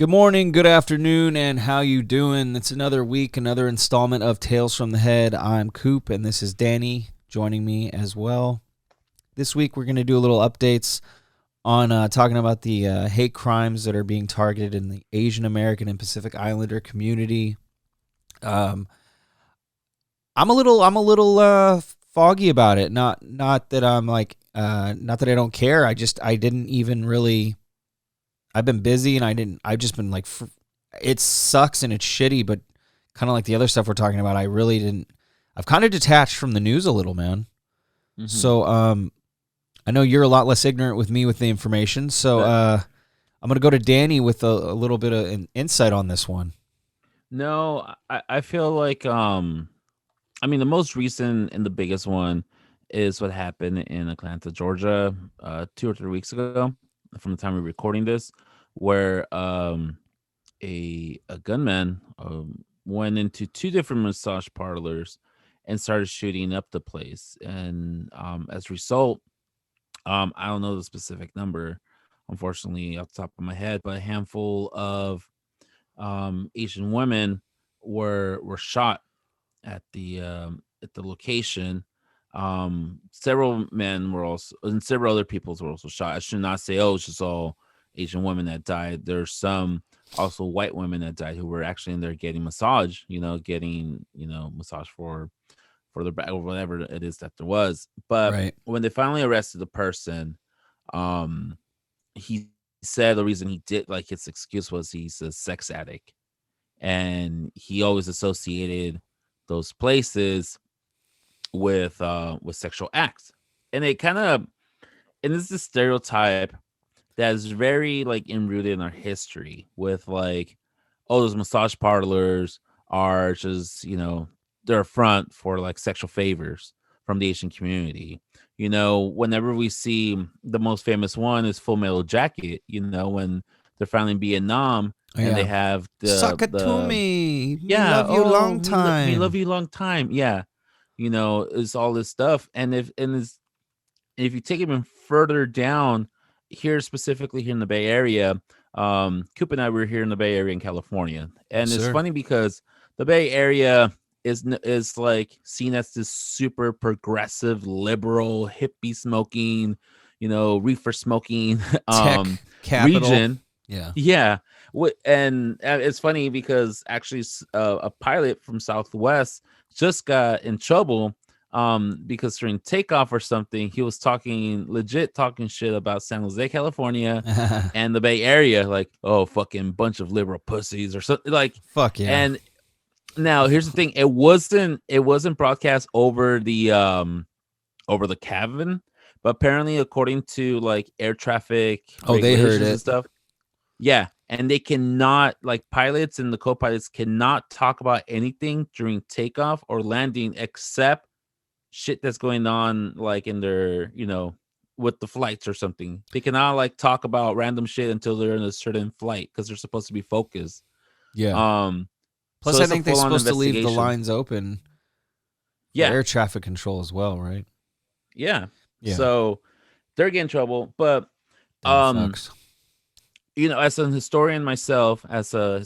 Good morning, good afternoon, and how you doing? It's another week, another installment of Tales from the Head. I'm Coop, and this is Danny joining me as well. This week, we're going to do a little updates on talking about the hate crimes that are being targeted in the Asian American and Pacific Islander community. I'm a little foggy about it. Not that I'm not that I don't care. I didn't even really. I've been busy and I've just been like, it sucks and it's shitty, but kind of like the other stuff we're talking about, I've kind of detached from the news a little, man. Mm-hmm. So, I know you're a lot less ignorant with me with the information. So, I'm going to go to Danny with a little bit of an insight on this one. No, I feel like the most recent and the biggest one is what happened in Atlanta, Georgia, 2 or 3 weeks ago, from the time we're recording this, where a gunman went into two different massage parlors and started shooting up the place, and as a result, I don't know the specific number, unfortunately, off the top of my head, but a handful of Asian women were shot at the location. Several men were also, and several other peoples were also shot. I should not say, oh, it's just all Asian women that died. There's some also white women that died who were actually in there getting massage, getting massage for their back or whatever it is that there was. But Right. when they finally arrested the person, um, he said the reason he did, like, his excuse was he's a sex addict, and he always associated those places with sexual acts. And it kind of, and this is a stereotype that is very like enrooted in our history with, like, oh, those massage parlors are just, they're a front for like sexual favors from the Asian community. Whenever we see, the most famous one is Full Metal Jacket, when they're finally in Vietnam, Oh, and they yeah. have Suck it to the me. yeah, Love you oh, long me love time. you long time. Yeah. It's all this stuff. If you take it even further down, here, specifically here in the Bay Area, Coop and I were here in the Bay Area in California. Yes, And it's sir. funny because the Bay Area is like seen as this super progressive, liberal, hippie smoking, reefer smoking Tech capital. region. Yeah. Yeah. And it's funny because actually a pilot from Southwest just got in trouble because during takeoff or something, he was talking shit about San Jose, California, and the Bay Area, like, oh, fucking bunch of liberal pussies or something, like. Fuck yeah. And now here's the thing: it wasn't broadcast over the cabin, but apparently, according to like air traffic Oh, they heard regulations and it. stuff, yeah, and they cannot, like, pilots and the co-pilots cannot talk about anything during takeoff or landing except shit that's going on, like, in their, with the flights or something. They cannot, like, talk about random shit until they're in a certain flight because they're supposed to be focused. Yeah. Um, Plus, so I it's a think they're full-on supposed to leave the investigation. lines open for Yeah, air traffic control as well, right? yeah. Yeah. So they're getting in trouble, but Damn um, fucks. as an historian myself, as a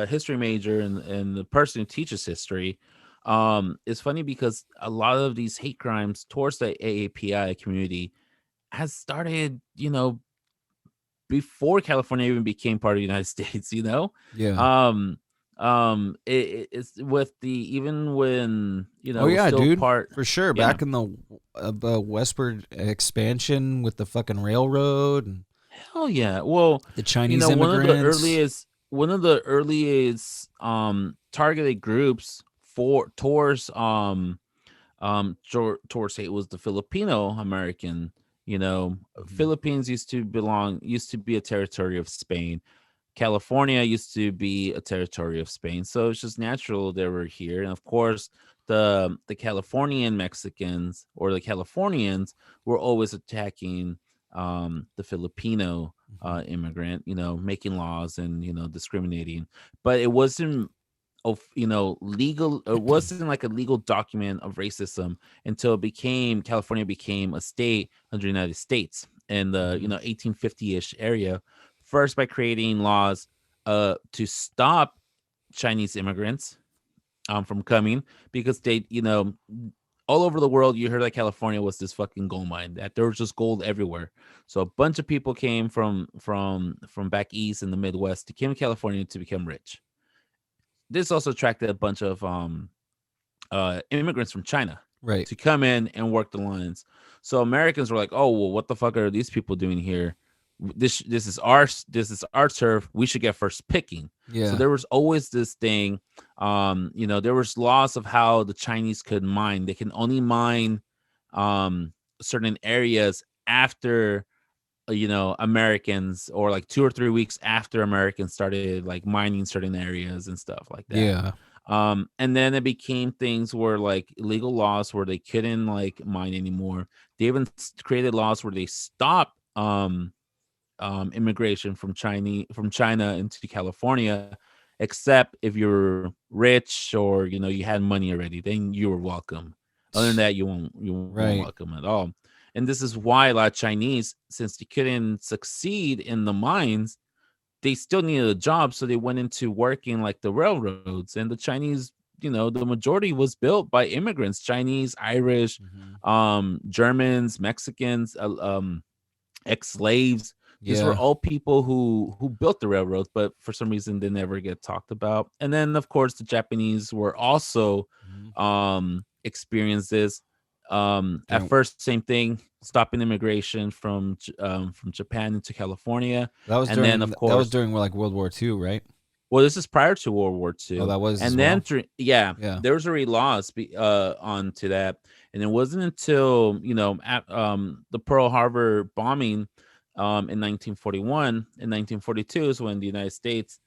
history major, and the person who teaches history, it's funny because a lot of these hate crimes towards the AAPI community has started, before California even became part of the United States. Yeah. Um, it's with the, even when, Oh it was yeah, still dude. part. For sure. Yeah. Back in the westward expansion with the fucking railroad and Hell yeah. Well, the Chinese one of the immigrants. earliest targeted groups for towards hate was the Filipino American. Mhm. Philippines used to be a territory of Spain. California used to be a territory of Spain. So it's just natural they were here. And of course, the Californian Mexicans, or the Californians, were always attacking the Filipino Mhm. immigrant, making laws and, discriminating. But it wasn't of, legal, it wasn't like a legal document of racism until California became a state under the United States in the, Mhm. 1850-ish area, first by creating laws to stop Chinese immigrants from coming, because they, all over the world, you heard that California was this fucking gold mine, that there was just gold everywhere. So a bunch of people came from back east in the Midwest to came to California to become rich. This also attracted a bunch of immigrants from China Right. to come in and work the lines. So Americans were like, "Oh, well, what the fuck are these people doing here? This is our turf. We should get first picking." So Yeah. there was always this thing. There was laws of how the Chinese could mine. They can only mine certain areas after Americans, or like 2 or 3 weeks after Americans started like mining certain areas and stuff like that. Yeah. And then it became things where like illegal laws where they couldn't like mine anymore. They even created laws where they stopped immigration from China into California, except if you're rich or you had money already, then you were welcome. Other than that, you won't Right. welcome at all. And this is why a lot of Chinese, since they couldn't succeed in the mines, they still needed a job, so they went into working like the railroads. And the Chinese, the majority was built by immigrants: Chinese, Irish, Hmm. Germans, Mexicans, ex-slaves. These were Yeah. all people who built the railroads, but for some reason they never get talked about. And then of course the Japanese were also Mhm. experienced this. At During, first, same thing, stopping immigration from Japan into California. that was And then during of that was course, during like World War II, right? well, this is prior to World War Oh, II. that was as And then well. yeah, Yeah. there was already laws on to that. And it wasn't until the Pearl Harbor bombing in 1941 and 1942 is when the United States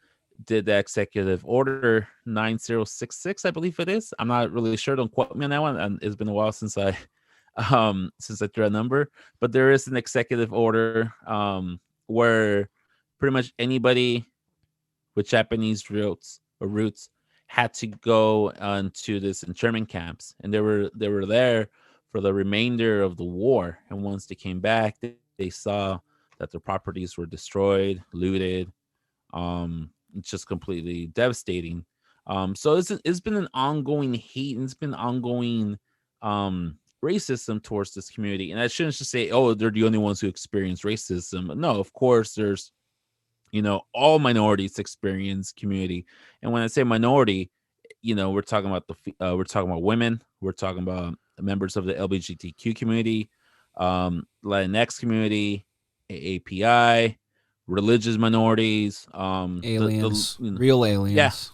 did the executive order 9066, I believe it is. I'm not really sure, don't quote me on that one, and it's been a while since I threw a number. But there is an executive order where pretty much anybody with Japanese roots had to go to this internment camps, and they were there for the remainder of the war. And once they came back, they saw that their properties were destroyed, looted. It's just completely devastating. So it's been an ongoing hate, and it's been ongoing racism towards this community. And I shouldn't just say, oh, they're the only ones who experience racism. No, of course there's all minorities experience community. And when I say minority, we're talking about we're talking about women, we're talking about members of the LGBTQ community, Latinx community, API, religious minorities, Aliens, real yeah, aliens.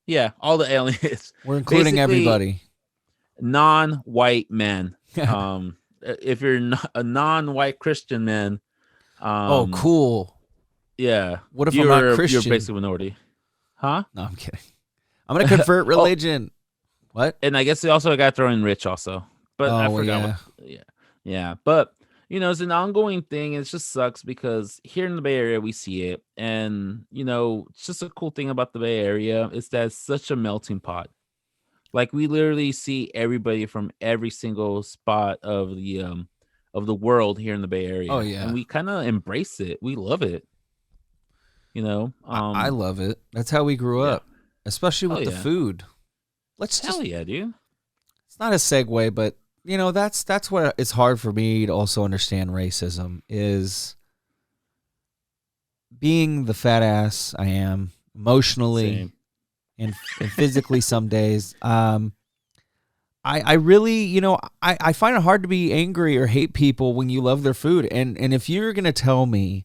yeah, all the aliens. We're including Basically everybody. non-white men. If you're not a non-white Christian man, Oh, um cool. yeah, What if I'm not you're Christian? basically a minority. Huh? No, I'm kidding. I'm gonna convert Oh, religion. What? and I guess they also got thrown rich also. But I Oh, well, forgot what. yeah. Yeah. Yeah. But it's an ongoing thing. It just sucks because here in the Bay Area we see it. And it's just a cool thing about the Bay Area is that it's such a melting pot. Like we literally see everybody from every single spot of the world here in the Bay Oh, Area. And yeah. we kind of embrace it. We love it, you know? I love it. That's how we grew Yeah. up, especially Hell with the yeah. food. Let's Hell just. yeah, dude. It's not a segue, but that's what it's hard for me to also understand racism is being the fat ass I am emotionally Same. and physically some days. I really, I find it hard to be angry or hate people when you love their food. And if you're going to tell me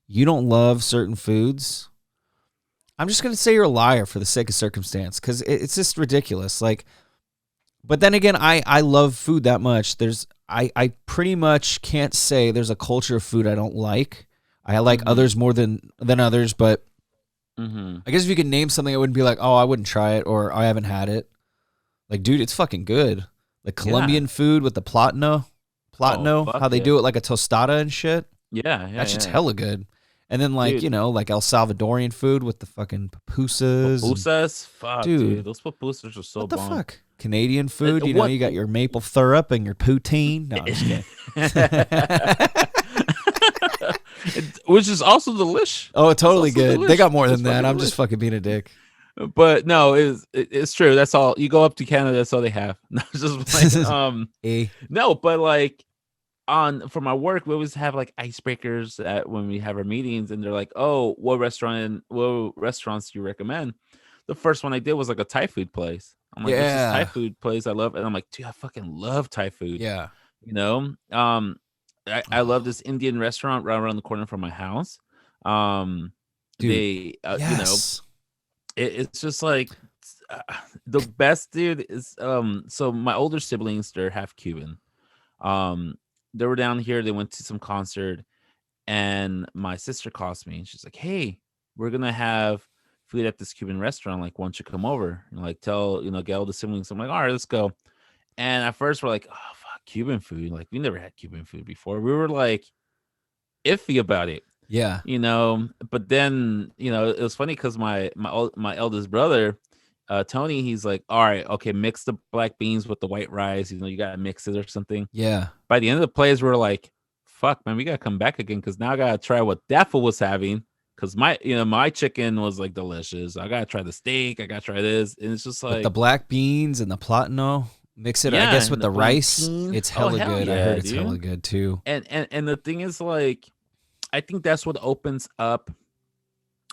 you don't love certain foods, I'm just going to say you're a liar for the sake of circumstance because it's just ridiculous. Like, but then again, I love food that much. I pretty much can't say there's a culture of food I don't like. I like Mm-hmm. others more than others, but Mm-hmm. I guess if you could name something, I wouldn't be like, oh, I wouldn't try it or I haven't had it. Like, dude, it's fucking good. Like Yeah. Colombian food with the Oh, platano, how fuck they yeah. do it like a tostada and shit. Yeah, yeah, That shit's yeah. hella good. And then like, Dude, like El Salvadorian food with the fucking pupusas and pupusas? Fuck, dude. dude, Those pupusas are so what the bomb. fuck? Canadian food, What? you got your maple syrup and your poutine. No, I'm just kidding. which is also delicious. Oh, It's totally also good. They got more It's than that. fucking I'm just delicious. fucking being a dick. But no, it's true. That's all. You go up to Canada, that's all they have. No, just playing. Eh. No, but like on for my work, we always have like icebreakers when we have our meetings, and they're like, "Oh, what restaurants do you recommend?" The first one I did was like a Thai food place. I'm like, "There's this Thai Yeah. food place I love," and I'm like, "Dude, I fucking love Thai food." Yeah. You know, I love this Indian restaurant right around the corner from my house. Um, Dude. they, Yes. it's just like uh, the best, dude. Is so my older siblings, they're half Cuban. Um, they were down here. They went to some concert, and my sister calls me, and she's like, "Hey, we're gonna have food at this Cuban restaurant. Like, why don't you come over? And like, get all the siblings." I'm like, "All right, let's go." And at first, we're like, "Oh fuck, Cuban food! Like, we never had Cuban food before." We were like iffy about it, Yeah. But then, it was funny because my eldest brother, Tony, he's like, all right, okay, mix the black beans with the white rice. You gotta mix it or something. Yeah. By the end of the plays, we're like, fuck, man, we gotta come back again because now I gotta try what Daffel was having. Because my chicken was like delicious. I gotta try the steak. I gotta try this, and it's just With the like, black beans and the platano, mix it, I yeah, guess, with and the the rice. plantain. It's Oh hella hell good. I heard yeah, it's hella dude. good too. And the thing is, like, I think that's what opens up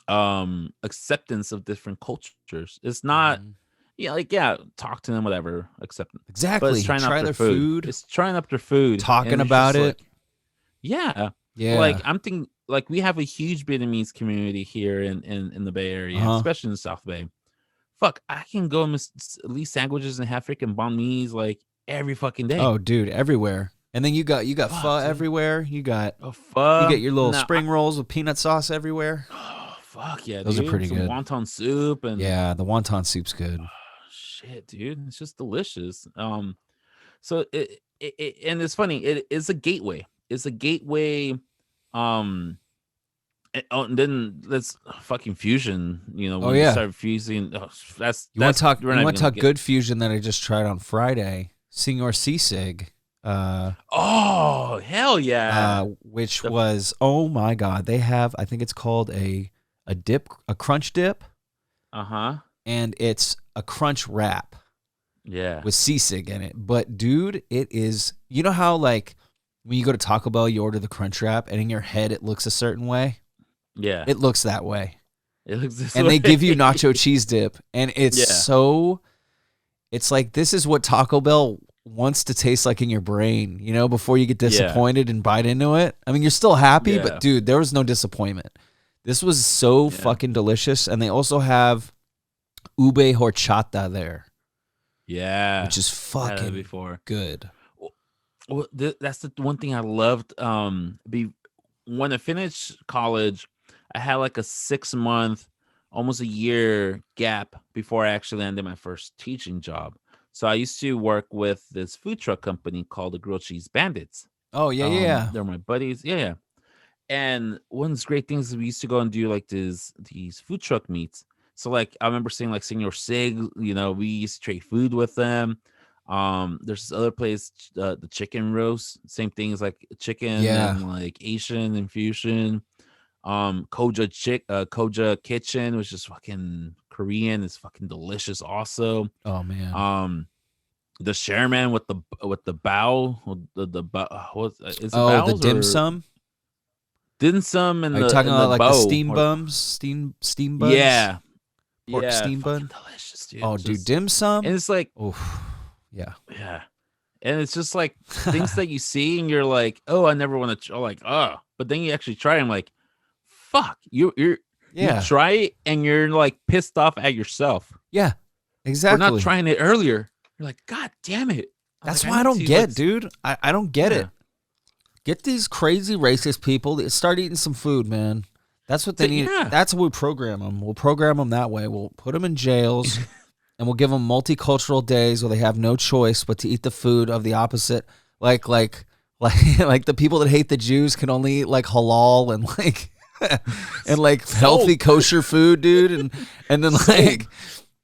acceptance of different cultures. It's not Mhm. talk to them, whatever, accept them, but it's Exactly. trying out Try their their food. food, It's trying up their food, talking and it's about just it. like, yeah, like Yeah. I'm thinking, like, we have a huge Vietnamese community here in the Bay Area, Uh-huh. especially in the South Bay. Fuck, I can go and leave sandwiches and have freaking banh mi's like every fucking day. Oh, dude, everywhere. And then you got pho Fuck, dude. everywhere. Oh You get fuck, your little no, spring rolls with peanut sauce everywhere. oh fuck yeah, Those are dude. pretty Some good. wonton soup and Yeah, the wonton soup's good. shit, dude. It's just delicious. So and it's funny. It is a gateway. It's a gateway. And then that's fucking fusion. Oh When you yeah. start fusing, You want to talk? we're You not even want to gonna talk get. good fusion that I just tried on Friday? Senor Sisig, Oh hell yeah! which The was, oh my god, they have, I think it's called a dip, a crunch dip, uh-huh. and it's a crunch wrap Yeah. with sisig in it. But dude, it is, you know how like when you go to Taco Bell, you order the crunch wrap, and in your head it looks a certain way. Yeah. It looks that way, It looks this and way. they give you nacho cheese dip, and it's Yeah. so. It's like this is what Taco Bell wants to taste like in your brain, before you get Yeah. disappointed and bite into it. I mean, you're still happy, but Yeah. dude, there was no disappointment. This was so Yeah. fucking delicious. And they also have ube horchata there, Yeah. which is I had that fucking before. good. Well, that's the one thing I loved. When I finished college, I had like a 6 month, almost a year gap before I actually landed my first teaching job. So I used to work with this food truck company called the Grilled Cheese Bandits. Oh, yeah, yeah. They're my buddies. Yeah, yeah. And one of the great things is we used to go and do like these food truck meets. So like I remember seeing like Senor Sig, we used to trade food with them. There's this other place, the chicken roast, same thing as like chicken Yeah. and like Asian infusion. Koja Kitchen, which is fucking Korean, is fucking delicious also. Oh, man. The Shareman with the bao, the what is it, Oh, the baos dim or sum? dim sum and Are you talking the about like the bow steam or bums? Steam buns? yeah. Pork Yeah, steam fucking bun? delicious, dude. Oh, It's dude, just, dim sum? and it's like, Oh, yeah. yeah, and it's just like things that you see and you're like, oh, I never want to, like, oh, but then you actually try. And I'm like, fuck, you Yeah. try it and you're like pissed off at yourself Yeah. for Exactly. not trying it earlier. You're like, God damn it. That's Like, why I need don't to, get, like, dude. I don't get yeah. it. Get these crazy racist people to start eating some food, man. That's what they need. Yeah. That's what we program them. We'll program them that way. We'll put them in jails, and we'll give them multicultural days where they have no choice but to eat the food of the opposite. Like like the people that hate the Jews can only eat like halal and like and like healthy kosher food, dude. And then like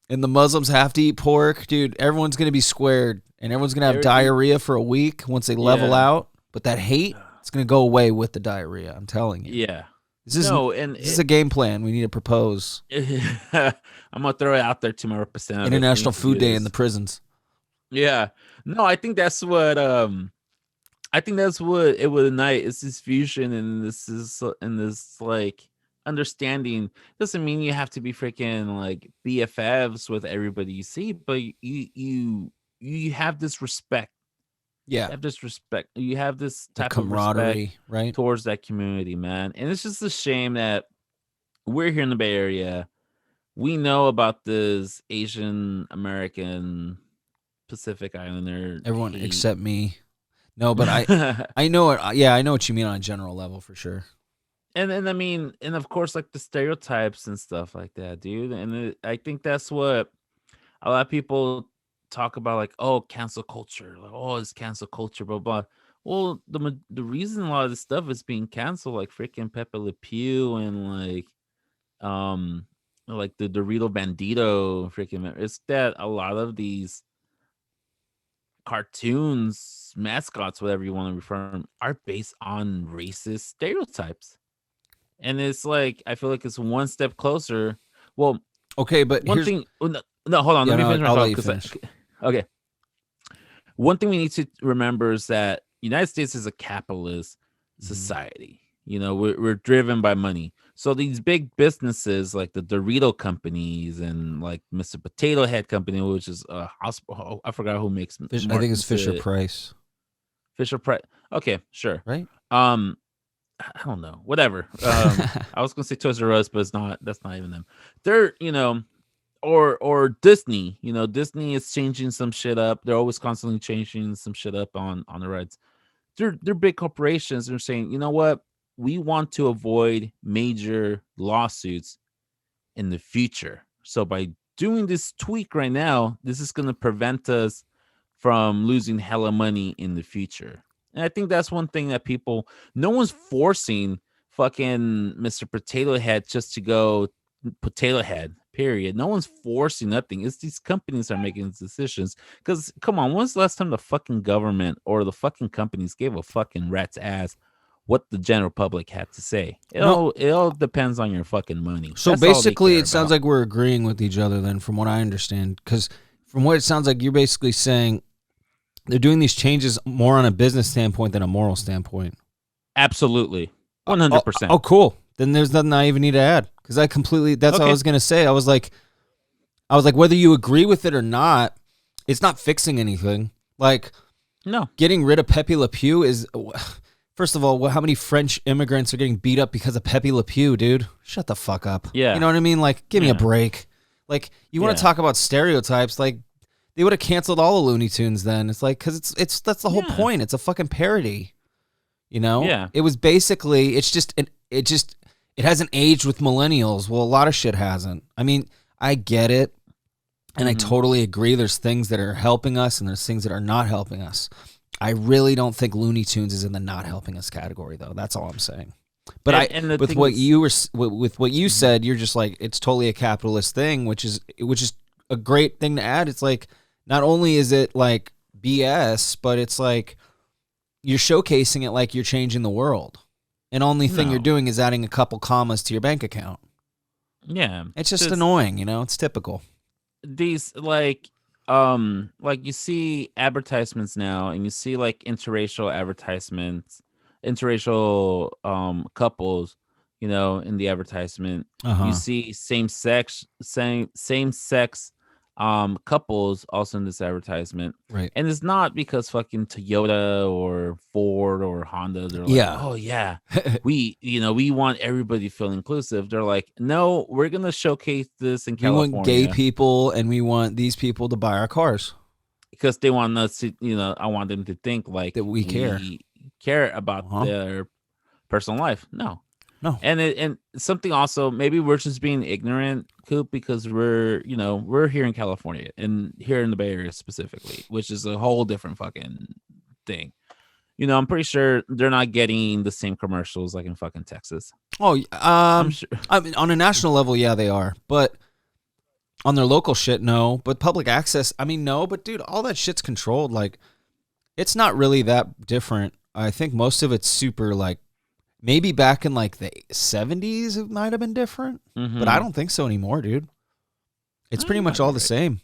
and the Muslims have to eat pork, dude. Everyone's gonna be squared, and everyone's gonna have diarrhea for a week once they level Yeah. out. But that hate, It's gonna go away with the diarrhea. I'm telling you. Yeah. This is No, and this is a game plan we need to propose. I'm gonna throw it out there to my representative. We International need to do Food Day in the this. prisons. Yeah. No, I think that's what it would unite. It's this fusion and this like understanding. Doesn't mean you have to be freaking like BFFs with everybody you see, but you have this respect. Yeah, You have this respect. You have this the type of respect camaraderie, right? towards that community, man. And it's just a shame that we're here in the Bay Area. We know about this Asian American Pacific Islander Everyone hate. except me. No, but I know it. Yeah, I know what you mean on a general level for sure. And I mean, and of course, like the stereotypes and stuff like that, dude. I think that's what a lot of people talk about, like, oh, cancel culture, like, oh, it's cancel culture, blah blah. Well, the reason a lot of this stuff is being canceled, like freaking Pepe Le Pew and um like the Dorito Bandito, freaking, it's that a lot of these cartoons, mascots, whatever you want to refer to them, are based on racist stereotypes. And it's like I feel like it's one step closer. Well, Okay, but one here's thing. No, hold on. yeah. Let me No, finish my I'll let thought. you Because finish. okay, one thing we need to remember is that United States is a capitalist Mhm. society. You know, we're driven by money. So these big businesses like the Dorito companies and like Mr. Potato Head Company, which is a hospital. I forgot who makes I think it's Martin's Fisher Price, Fisher Price. Okay, sure. right? Um, I don't know. Whatever. I was gonna say Toys R Us, but it's not. That's not even them. They're or Disney. Disney is changing some shit up. They're always constantly changing some shit up on the rides. They're big corporations. They're saying, you know what? We want to avoid major lawsuits in the future. So by doing this tweak right now, this is going to prevent us from losing hella money in the future. And I think that's one thing that no one's forcing fucking Mr. Potato Head just to go Potato Head, period. No one's forcing nothing. It's these companies that are making these decisions. Because, come on, when's the last time the fucking government or the fucking companies gave a fucking rat's ass what the general public had to say? No. It all depends on your fucking money. So That's all they basically, care it sounds about. like we're agreeing with each other then, from what I understand. Because from what it sounds like, you're basically saying they're doing these changes more on a business standpoint than a moral standpoint. Absolutely. Oh, 100%. oh, cool. Then there's nothing I even need to add because that's what I Okay. was gonna say. I was like, whether you agree with it or not, it's not fixing anything. Like No. getting rid of Pepe Le Pew is, first of all, how many French immigrants are getting beat up because of Pepe Le Pew, dude? Shut the fuck up. Yeah. You know what I mean? Like, give me a Yeah. break. Like, you want Yeah. to talk about stereotypes? Like, they would have canceled all the Looney Tunes then. It's like, because it's that's the whole Yeah. point. It's a fucking parody. You know? Yeah. It was basically, it hasn't aged with millennials. Well, a lot of shit hasn't. I mean, I get it. And I Mhm. totally agree. There's things that are helping us and there's things that are not helping us. I really don't think Looney Tunes is in the not helping us category, though. That's all I'm saying. But And the with thing what is- you were, with what you Mhm. said, you're just like, it's totally a capitalist thing, which is a great thing to add. It's like, not only is it like BS, but it's like you're showcasing it like you're changing the world. And only thing you're No. doing is adding a couple commas to your bank account. Yeah. It's just annoying, It's typical. These like you see advertisements now, and you see like interracial advertisements, interracial couples, in the advertisement. You Uh-huh. see same sex couples also in this advertisement. Right. And it's not because fucking Toyota or Ford or Honda, they're like, Yeah. oh yeah, we want everybody to feel inclusive. They're like, no, we're gonna showcase this in We want gay California people and we want these people to buy our cars. because they want us to, I want them to think like That we care. care about Uh-huh. their personal life. No. No. And something also, maybe we're just being ignorant, Coop, because we're here in California and here in the Bay Area specifically, which is a whole different fucking thing. I'm pretty sure they're not getting the same commercials like in fucking Texas. Oh, I'm sure. I mean, on a national level, yeah, they are. But on their local shit, no. But public access, I mean, no. But dude, all that shit's controlled. Like, it's not really that different. I think most of it's super like maybe back in like the 70s it might have been different, but I Mm-hmm. don't think so anymore, dude. It's pretty You much might be all the right. same.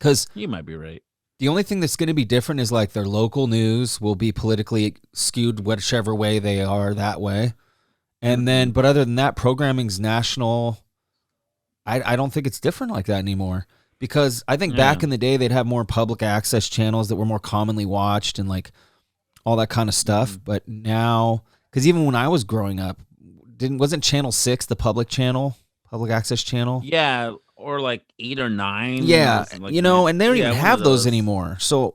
Cuz You might be right. the only thing that's going to be different is like their local news will be politically skewed whichever way they are that way. And then Mm-hmm. but other than that programming's national. I don't think it's different like that anymore because I think back Yeah. in the day they'd have more public access channels that were more commonly watched and like all that kind of Mm-hmm. stuff. But now, because even when I was growing up, didn't wasn't Channel 6 the public channel, public access channel? Yeah, or like 8 or 9 Yeah, was like you know, and they don't even yeah, one of have those those. anymore. So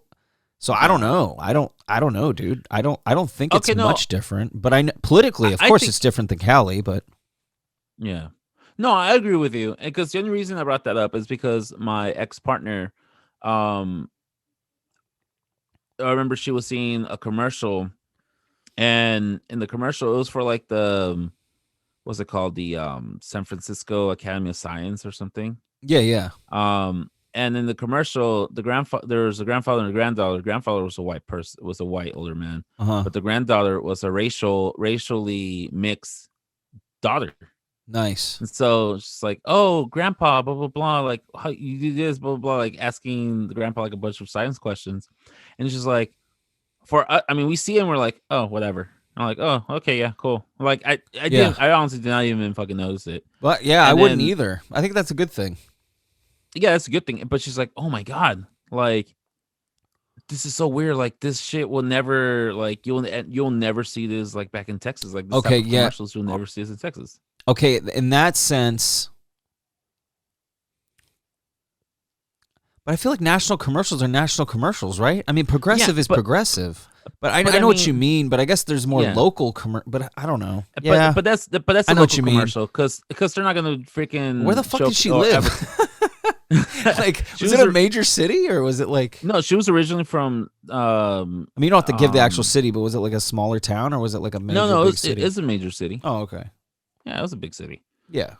I don't Yeah. know. I don't know, dude. I don't think it's Okay, no, much different. But politically, of I course, think it's different than Cali. But yeah. No, I agree with you. Because the only reason I brought that up is because my ex partner, um, I remember she was seeing a commercial, and in the commercial, it was for like what's it called, the San Francisco Academy of Science or something. yeah, yeah, And in the commercial, there was a grandfather and a granddaughter. The grandfather was a white person, was a white older man, uh huh, but the granddaughter was a racially mixed daughter. nice. And so she's like, "Oh, grandpa, blah blah blah, like how you do this, blah blah blah," like asking the grandpa like a bunch of science questions, and it's just like, I mean, we see it and we're like, "Oh, whatever." I'm like, "Oh, okay, yeah, cool." Like Yeah, I honestly did not even fucking notice it, but yeah, I and wouldn't then either. I think that's a good thing. yeah, that's a good thing. But she's like, "Oh my god, like this is so weird. Like this shit will never like you'll never see this like back in Texas. Like this Okay, type of yeah, commercials you'll never see this in Texas." okay. In that sense, but I feel like national commercials are national commercials, right? I mean, Yeah, progressive is progressive. But but I I know what you mean, mean. But I guess there's more yeah. local But I don't know. Yeah, But that's I a know what local you mean. commercial because they're not gonna Where the freaking fuck show did she or live? ever. Like, She was it was a major city or was it like? no, she was originally from I mean, you don't have to give the actual city, but was it like a smaller town or was it like a no, major no, big it city? is a major city. Oh, okay. Yeah, it was a big city. Yeah.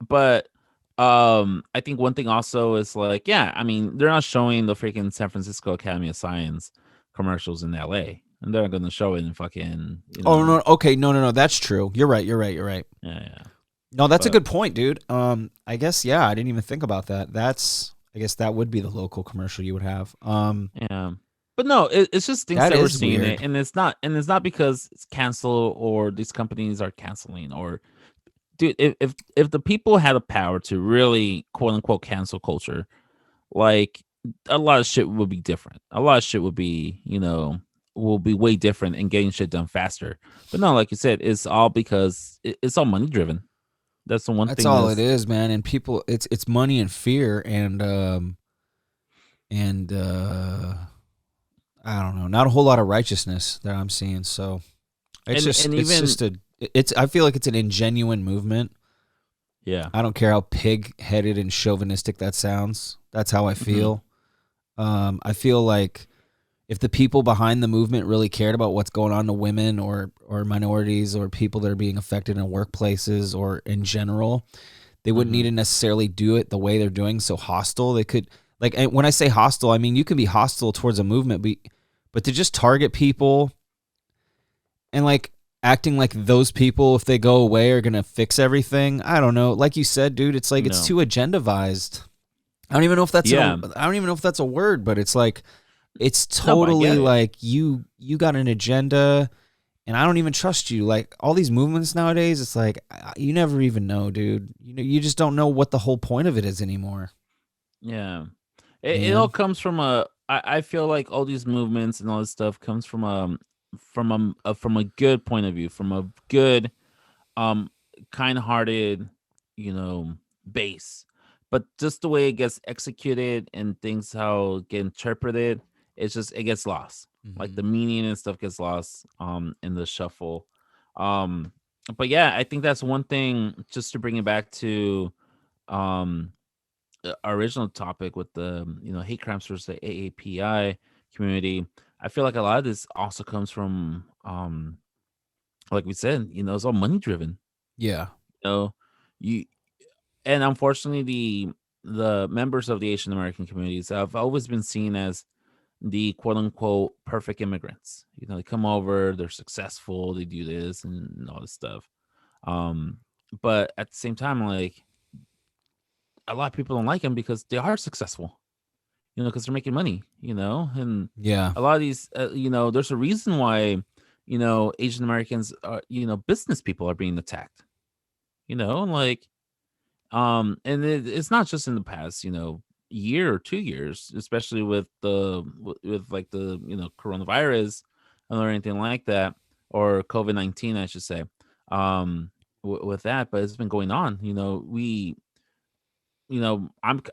But I think one thing also is like, yeah, I mean, they're not showing the freaking San Francisco Academy of Science commercials in LA. And they're not gonna show it in fucking, Oh no. Okay. No. No. No. That's true. You're right. You're right. You're right. yeah, yeah. No, that's a But good point, dude. I guess yeah. I didn't even think about that. I guess that would be the local commercial you would have. yeah. But no, it's just things That that we're is seeing it, weird. and it's not because it's cancel or these companies are canceling or dude, if the people had the power to really quote unquote cancel culture, like a lot of shit would be different. A lot of shit would be, will be way different and getting shit done faster. But no, like you said, it's all because it's all money driven. That's the one That's thing all it that's is, man. And people, it's money and fear, and I don't know, not a whole lot of righteousness that I'm seeing. So and it's even just a it's. I feel like it's an ingenuine movement. yeah. I don't care how pig-headed and chauvinistic that sounds. That's how I Hmm. feel. I feel like if the people behind the movement really cared about what's going on to women or minorities or people that are being affected in workplaces or in general, they wouldn't need Hmm. to necessarily do it the way they're doing, so hostile. They could like and when I say hostile, I mean you can be hostile towards a movement, but to just target people and like acting like those people if they go away are gonna fix everything. I don't know. Like you said, dude, it's like it's No. too agendavized. I don't even know if that's Yeah. I don't even know if that's a word, but it's like it's No, but I totally get it. like you got an agenda and I don't even trust you. Like all these movements nowadays, it's like you never even know, dude. You just don't know what the whole point of it is anymore, Yeah. It all man. comes from I feel like all these movements and all this stuff comes from a good point of view, from a good um kind-hearted, you know, base. But just the way it gets executed and things how it get interpreted, it gets lost. Like Hmm. the meaning and stuff gets lost in the shuffle. Um but yeah, I think that's one thing just to bring it back to um our original topic with the hate crimes versus the AAPI community. I feel like a lot of this also comes from like we said, it's all money driven. Yeah, You know, you and unfortunately the members of the Asian American communities have always been seen as the quote unquote perfect immigrants. They come over, they're successful, they do this and all this stuff. Um, but at the same time, like a lot of people don't like them because they are successful. Because they're making money. And Yeah. a lot of these, there's a reason why, Asian Americans are, business people are being attacked. Like, and it's not just in the past, year or 2 years, especially with like the coronavirus or anything like that, or COVID-19, I should say. With that, but it's been going on.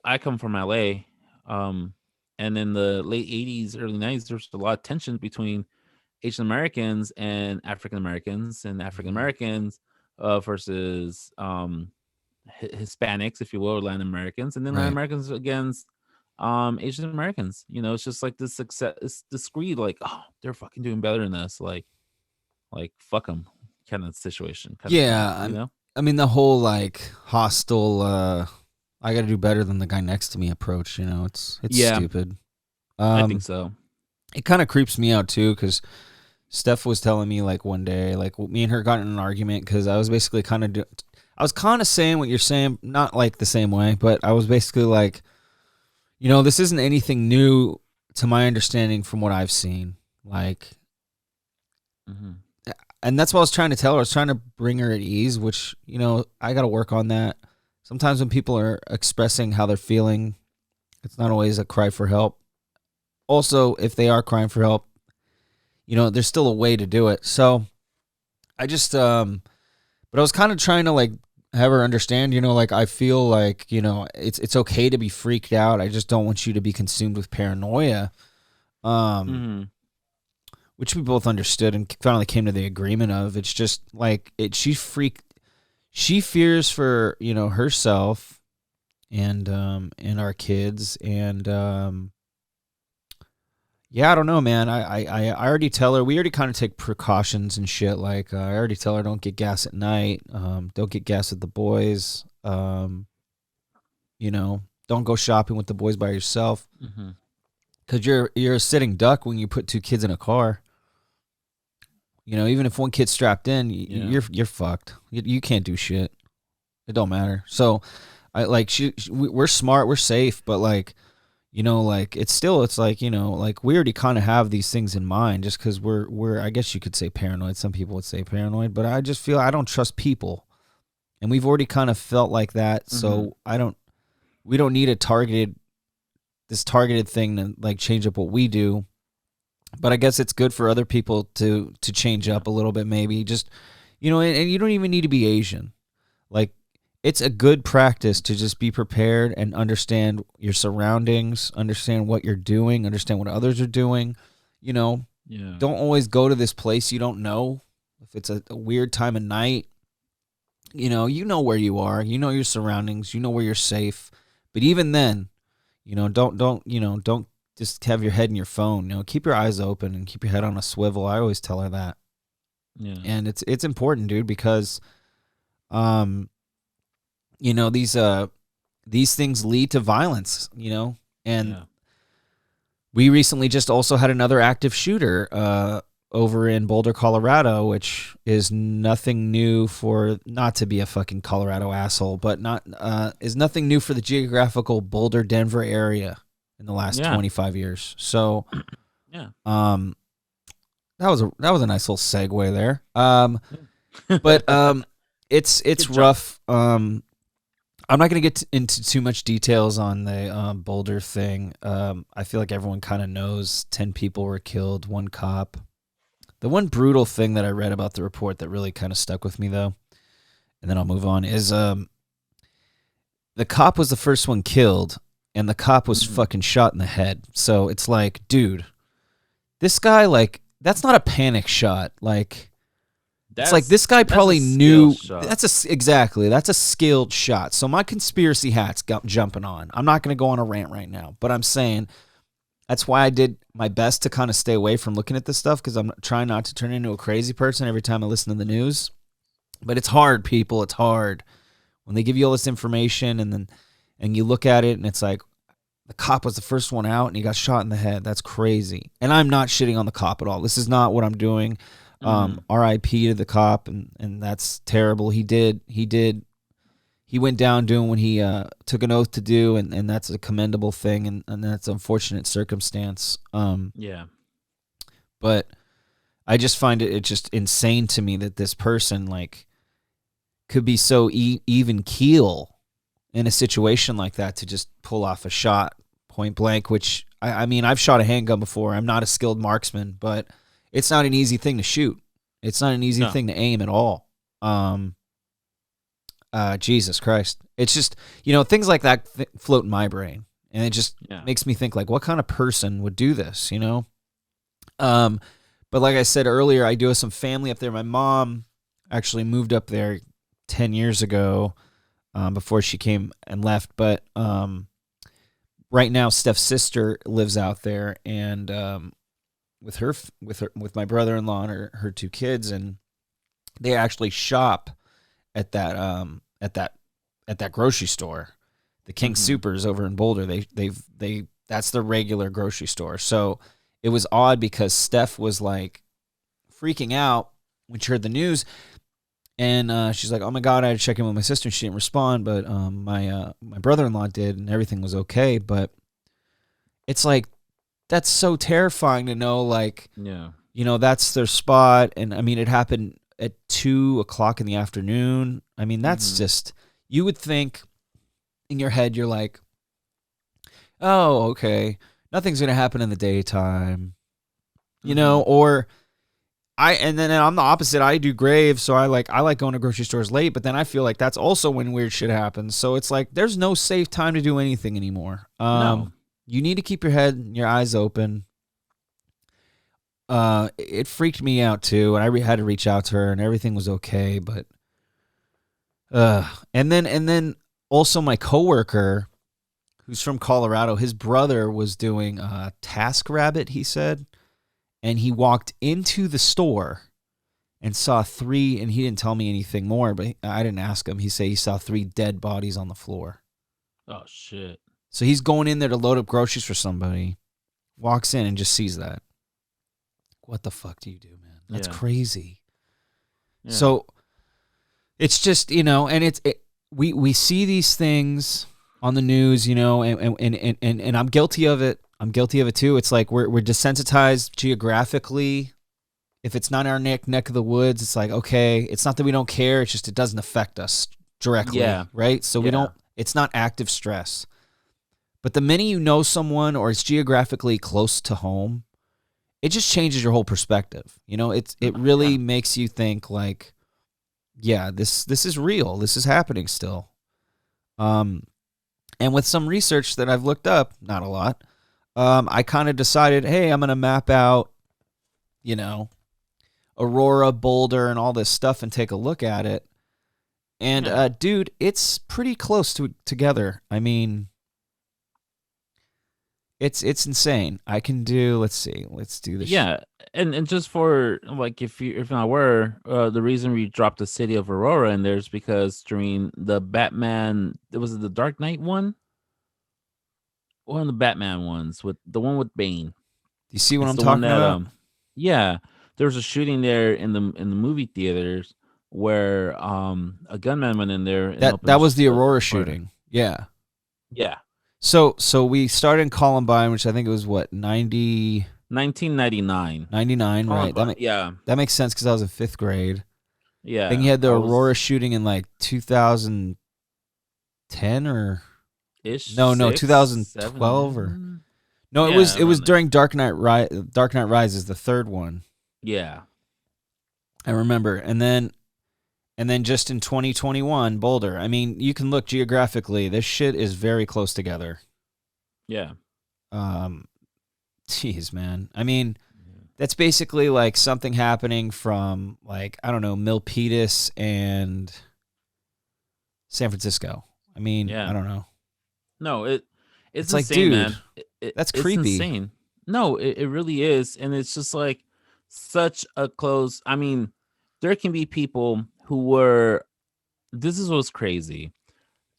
I come from LA, and in the late '80s, early '90s, there's a lot of tension between Asian Americans and African Americans, and African Mhm. Americans versus Hispanics, if you will, or Latin Americans, and then Latin Right. Americans against Asian Americans. It's just like this success, it's discreet, like, oh, they're fucking doing better than us, like fuck them, kind of situation, kind of thing. Yeah. I mean, the whole like hostile. I got to do better than the guy next to me approach. It's Yeah, stupid. I think Um, so. it kind of creeps me out too because Steph was telling me like one day, like me and her got in an argument because I was basically I was kind of saying what you're saying, not like the same way, but I was basically like, this isn't anything new to my understanding from what I've seen. Like, Hmm. and that's what I was trying to tell her. I was trying to bring her at ease, which, I got to work on that. Sometimes when people are expressing how they're feeling, it's not always a cry for help. Also, if they are crying for help, there's still a way to do it. So I just, but I was kind of trying to like have her understand, like I feel like, it's okay to be freaked out. I just don't want you to be consumed with paranoia. Um, Hmm. which we both understood and finally came to the agreement of. It's just like she fears for, herself and our kids and yeah, I don't know, man. I already tell her we already kind of take precautions and shit. Like I already tell her don't get gas at night. Don't get gas with the boys. Don't go shopping with the boys by yourself Hmm. because you're a sitting duck when you put two kids in a car. Even if one kid's strapped in, Yeah. you're fucked. You can't do shit. It don't matter. So I like we're smart, we're safe, but like like it's like like we already kind of have these things in mind just because we're I guess you could say paranoid. Some people would say paranoid, but I just feel I don't trust people, and we've already kind of felt like that. Hmm. So we don't need this targeted thing to like change up what we do. But I guess it's good for other people to change Yeah. up a little bit, maybe just and you don't even need to be Asian. Like it's a good practice to just be prepared and understand your surroundings, understand what you're doing, understand what others are doing. You know, Yeah. don't always go to this place you don't know. If it's a weird time of night, you know where you are, you know your surroundings, you know where you're safe. But even then, don't just have your head in your phone. Keep your eyes open and keep your head on a swivel. I always tell her that. Yeah. And it's important, dude, because um you know these things lead to violence, and Yeah. we recently just also had another active shooter over in Boulder, Colorado, which is nothing new for not to be a fucking Colorado asshole, but not is nothing new for the geographical Boulder Denver area in the last Yeah. 25 years. So Yeah. um that was a nice little segue there. Yeah. But it's Good job. rough. I'm not going to get into too much details on the Boulder thing. I feel like everyone kind of knows 10 people were killed, one cop. The one brutal thing that I read about the report that really kind of stuck with me, though, and then I'll move on, is the cop was the first one killed, and the cop was Hmm. fucking shot in the head. So it's like, dude, this guy, like, that's not a panic shot. Like, it's like That's this guy that's a probably skill knew shot. exactly that's a skilled shot. So my conspiracy hat's jumping on. I'm not going to go on a rant right now, but I'm saying that's why I did my best to kind of stay away from looking at this stuff because I'm trying not to turn into a crazy person every time I listen to the news. But it's hard, people. It's hard when they give you all this information and you look at it and it's like The cop was the first one out, and he got shot in the head. That's crazy. And I'm not shitting on the cop at all. This is not what I'm doing. Mm-hmm. R.I.P. to the cop, and that's terrible. He went down doing what he took an oath to do, and that's a commendable thing, and that's unfortunate circumstance. Yeah. But I just find it just insane to me that this person like could be so even keel in a situation like that to just pull off a shot point blank. Which I mean, I've shot a handgun before. I'm not a skilled marksman, but it's not an easy thing to shoot. It's not an easy No. thing to aim at all. Jesus Christ. It's just, things like that float in my brain. And it just Yeah. makes me think, like, what kind of person would do this, But like I said earlier, I do have some family up there. My mom actually moved up there 10 years ago before she came and left. But right now, Steph's sister lives out there, and with my brother-in-law and her two kids, and they actually shop at that grocery store, the King Mm-hmm. Supers over in Boulder. They that's their regular grocery store. So it was odd because Steph was like freaking out when she heard the news, and she's like, "Oh my God, I had to check in with my sister." She didn't respond, but my brother-in-law did, and everything was okay. But it's like that's so terrifying to know, like, Yeah. that's their spot. And I mean, it happened at 2:00 in the afternoon. I mean, that's Mm-hmm. just, you would think in your head, you're like, oh, okay, nothing's going to happen in the daytime, Mm-hmm. or and then I'm the opposite. I do graves. So I like going to grocery stores late, but then I feel like that's also when weird shit happens. So it's like, there's no safe time to do anything anymore. No. You need to keep your head and your eyes open. It freaked me out too, and I had to reach out to her, and everything was okay. But, and then also my coworker, who's from Colorado, his brother was doing Task Rabbit. He said, and he walked into the store and saw three, and he didn't tell me anything more, but I didn't ask him. He said he saw three dead bodies on the floor. Oh shit. So he's going in there to load up groceries for somebody, walks in and just sees that. What the fuck do you do, man? That's Yeah. crazy. Yeah. So it's just, and we see these things on the news, and I'm guilty of it. I'm guilty of it too. It's like we're desensitized geographically. If it's not our neck of the woods, it's like, okay, it's not that we don't care. It's just it doesn't affect us directly, Yeah. right? So we Yeah. don't. It's not active stress. But the minute you know someone or it's geographically close to home, it just changes your whole perspective. It really Yeah. makes you think like, yeah, this is real. This is happening still. And with some research that I've looked up, not a lot, I kind of decided, hey, I'm gonna map out, you know, Aurora, Boulder, and all this stuff and take a look at it. And Yeah. dude, it's pretty close to together. I mean, it's insane. I can do. Let's see. Let's do this. Yeah. And just for like, if not aware, the reason we dropped the city of Aurora in there is because during the Batman, it was the Dark Knight one of the Batman ones, with the one with Bane. Do you see what It's I'm the one talking that about? yeah, there was a shooting there in the movie theaters where a gunman went in there and That was the Aurora opened fire. shooting. Yeah. Yeah. So we started in Columbine, which I think it was what 1999. 99, right? Columbine. Yeah. That makes sense because I was in 5th grade. Then Yeah. you had the I Aurora was shooting in like 2010 or ish no, 6, 2012 or 7. no, it was Yeah, it was around there. during Dark Knight Dark Knight Rises, the third one. Yeah. I remember. And then just in 2021, Boulder. I mean, you can look geographically. This shit is very close together. Yeah. Um, Jeez, man. I mean, that's basically like something happening from like, I don't know, Milpitas and San Francisco. I mean, I Yeah. don't know. No, it's It's like, insane, dude, man. that's It's creepy. insane. No, it really is, and it's just like such a close. I mean, there can be people who were. This is what's crazy.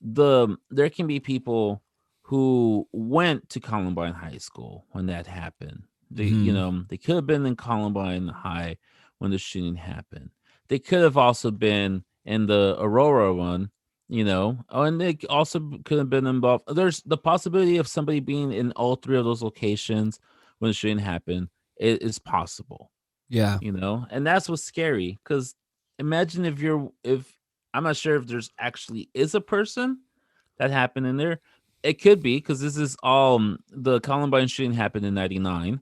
There can be people who went to Columbine High School when that happened. Hmm. They could have been in Columbine High when the shooting happened. They could have also been in the Aurora one, and they also could have been involved. There's the possibility of somebody being in all three of those locations when the shooting happened. It is possible, Yeah. and that's what's scary. Because imagine if I'm not sure if there's actually is a person that happened in there. It could be because this is the Columbine shooting happened in '99.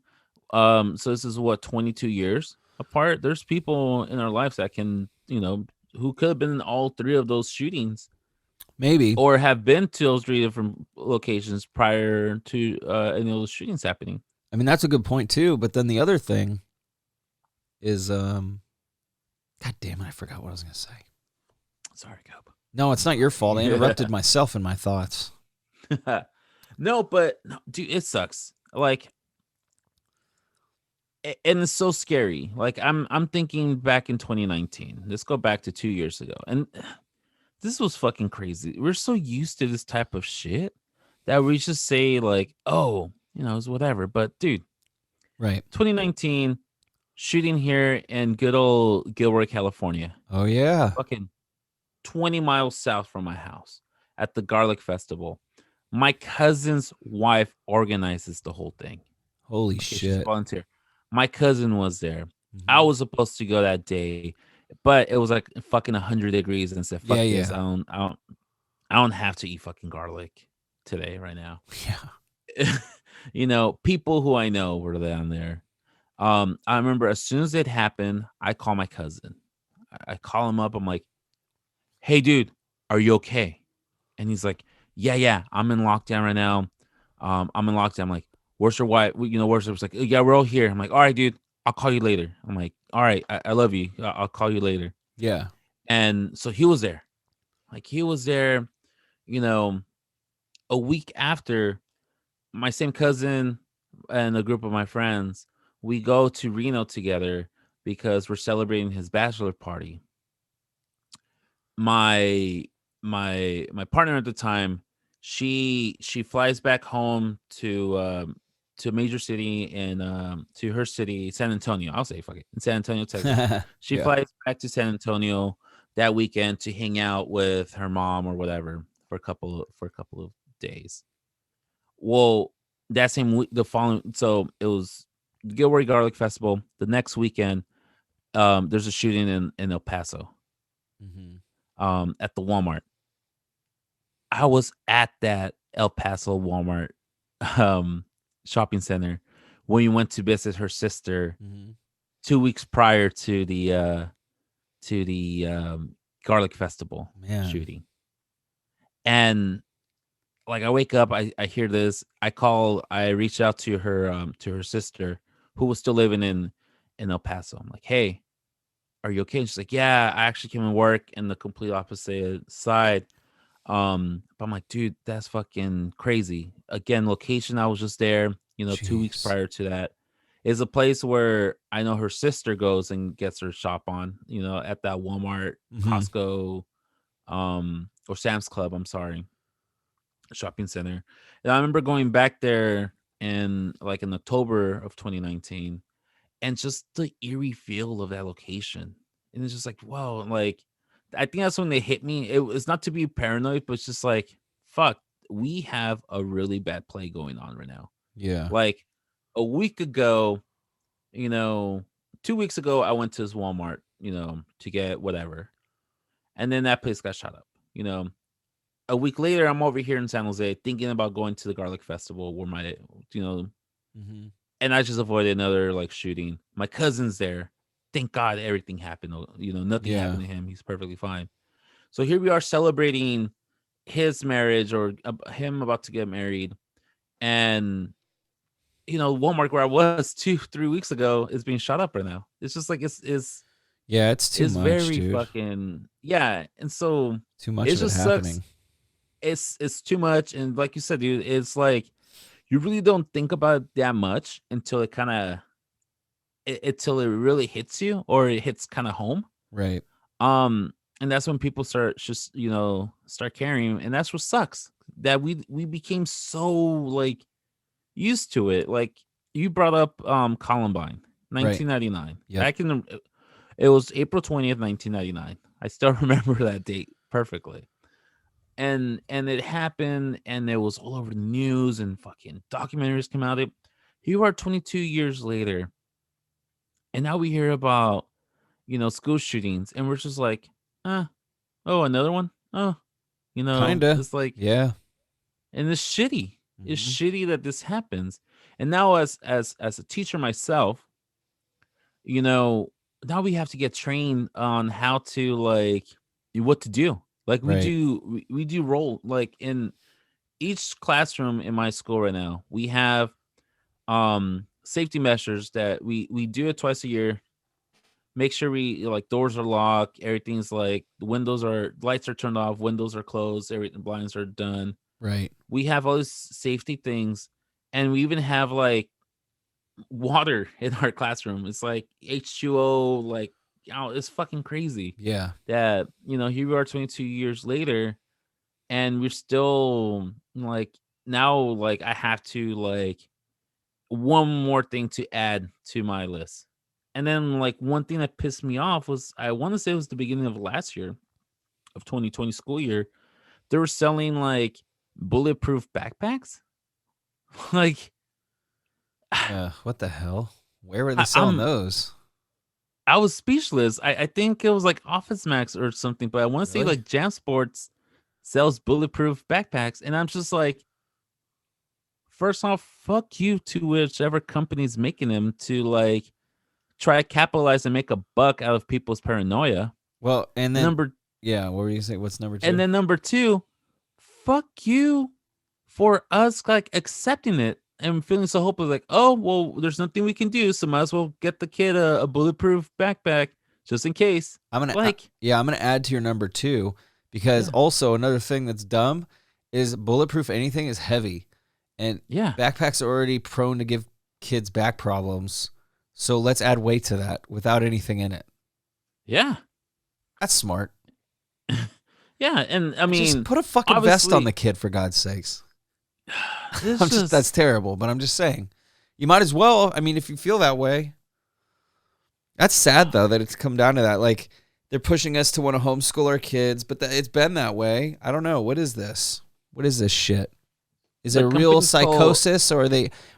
So this is what 22 years apart. There's people in our lives that can, who could have been in all three of those shootings Maybe. or have been to those three different locations prior to any of those shootings happening. I mean, that's a good point too. But then the other thing is, God damn it, I forgot what I was gonna say. Sorry, Coop. No, it's not your fault. I interrupted myself in my thoughts. No, but no, dude, it sucks. Like, and it's so scary. Like, I'm thinking back in 2019. Let's go back to 2 years ago, and this was fucking crazy. We're so used to this type of shit that we just say like, oh, it's whatever. But dude, Right. 2019 shooting here in good old Gilroy, California, Oh yeah. fucking 20 miles south from my house at the Garlic Festival. My cousin's wife organizes the whole thing. Holy Okay, she's shit. volunteer. My cousin was there. I Hmm. was supposed to go that day, but it was like fucking 100 degrees and said, Yeah. "Fuck this! Yeah. I don't have to eat fucking garlic today, right now." Yeah. People who I know were down there. I remember as soon as it happened, I call my cousin. I call him up. I'm like, "Hey, dude, are you okay?" And he's like, "Yeah, yeah, I'm in lockdown right now. I'm in lockdown." I'm like, "Where's your wife?" Where's her? Was like, "Yeah, we're all here." I'm like, "All right, dude, I'll call you later." I'm like, "All right, I love you. I'll call you later." Yeah. And so he was there. Like he was there, you know, a week after my same cousin and a group of my friends, we go to Reno together because we're celebrating his bachelor party. My my partner at the time, she flies back home to a major city in to her city, San Antonio. I'll say fuck it. In San Antonio, Texas. She Yeah. flies back to San Antonio that weekend to hang out with her mom or whatever for a couple of days. Well, that same week, the following, so it was Gilroy Garlic Festival. The next weekend, there's a shooting in El Paso, Hmm. at the Walmart. I was at that El Paso Walmart, um, shopping center when we went to visit her sister Hmm. 2 weeks prior to the Garlic Festival Man. shooting, and like I wake up, I hear this. I reach out to her sister who was still living in El Paso. I'm like, "Hey, are you okay?" And she's like, "Yeah, I actually came and work in the complete opposite side." But I'm like, "Dude, that's fucking crazy." Again, location I was just there, 2 weeks Jeez. prior to that is a place where I know her sister goes and gets her shop on, at that Walmart, Hmm. Costco, or Sam's Club, I'm sorry, shopping center. And I remember going back there in October of 2019 and just the eerie feel of that location. And it's just like, whoa, like I think that's when they hit me. It's not to be paranoid, but it's just like, fuck, we have a really bad play going on right now. Yeah. Like a week ago, you know, 2 weeks ago, I went to this Walmart, to get whatever. And then that place got shot up, you know. A week later, I'm over here in San Jose thinking about going to the Garlic Festival where you know, Hmm. and I just avoided another like shooting. My cousin's there. Thank God everything happened. Nothing Yeah. happened to him. He's perfectly fine. So here we are celebrating his marriage or him about to get married. And, Walmart where I was 2, 3 weeks ago is being shot up right now. It's just like, Yeah. It's too it's much, very dude. fucking, yeah. And so Too much it of it just sucks. happening. It's too much. And like you said, dude, it's like, you really don't think about it that much until it kind of until it really hits you or it hits kind of home. Right. Um, and that's when people start just start caring, and that's what sucks, that we became so like used to it. Like, you brought up Columbine, Right. 1999. Yep. Back in it was April 20th, 1999. I still remember that date perfectly. And it happened, and it was all over the news, and fucking documentaries came out. Here we are 22 years later, and now we hear about school shootings, and we're just like, uh oh, another one. Oh, Kinda. it's like, Yeah. and it's shitty. It's Hmm. shitty that this happens. And now, as a teacher myself, you know, now we have to get trained on how to, like, what to do. Like, Right. we do role, like, in each classroom in my school right now. We have safety measures that we do it twice a year. Make sure we, like, doors are locked, everything's like, the windows are lights are turned off, windows are closed, everything, blinds are done. Right. We have all these safety things, and we even have, like, water in our classroom. It's like H2O, like, it's fucking crazy Yeah. that, here we are 22 years later, and we're still like, now, like, I have to, like, one more thing to add to my list. And then, like, one thing that pissed me off was, I want to say it was the beginning of last year, of 2020 school year, they were selling, like, bulletproof backpacks. Like, Yeah. What the hell? Where were they I, selling I'm those? I was speechless. I think it was like Office Max or something, but I want to say Really? like Jam Sports sells bulletproof backpacks, and I'm just like, first off, fuck you to whichever company's making them, to, like, try to capitalize and make a buck out of people's paranoia. Well, and then Number yeah, what were you saying? What's number and two? then number two, fuck you for us, like, accepting it and feeling so hopeless, like, oh well, there's nothing we can do, so might as well get the kid a bulletproof backpack just in case. Like, Yeah, I'm gonna add to your number two because yeah, also another thing that's dumb is bulletproof anything is heavy, and yeah, backpacks are already prone to give kids back problems. So let's add weight to that without anything in it. yeah. That's smart. Yeah, and I Just mean, put a fucking vest on obviously, the kid for God's sakes. it's That's just terrible, but I'm just saying. You might as well. I mean, if you feel that way. That's sad though that it's come down to that. Like they're pushing us to want to homeschool our kids, but it's been that way. I don't know. What is this? What is this shit? Is it the a real company's called, psychosis, or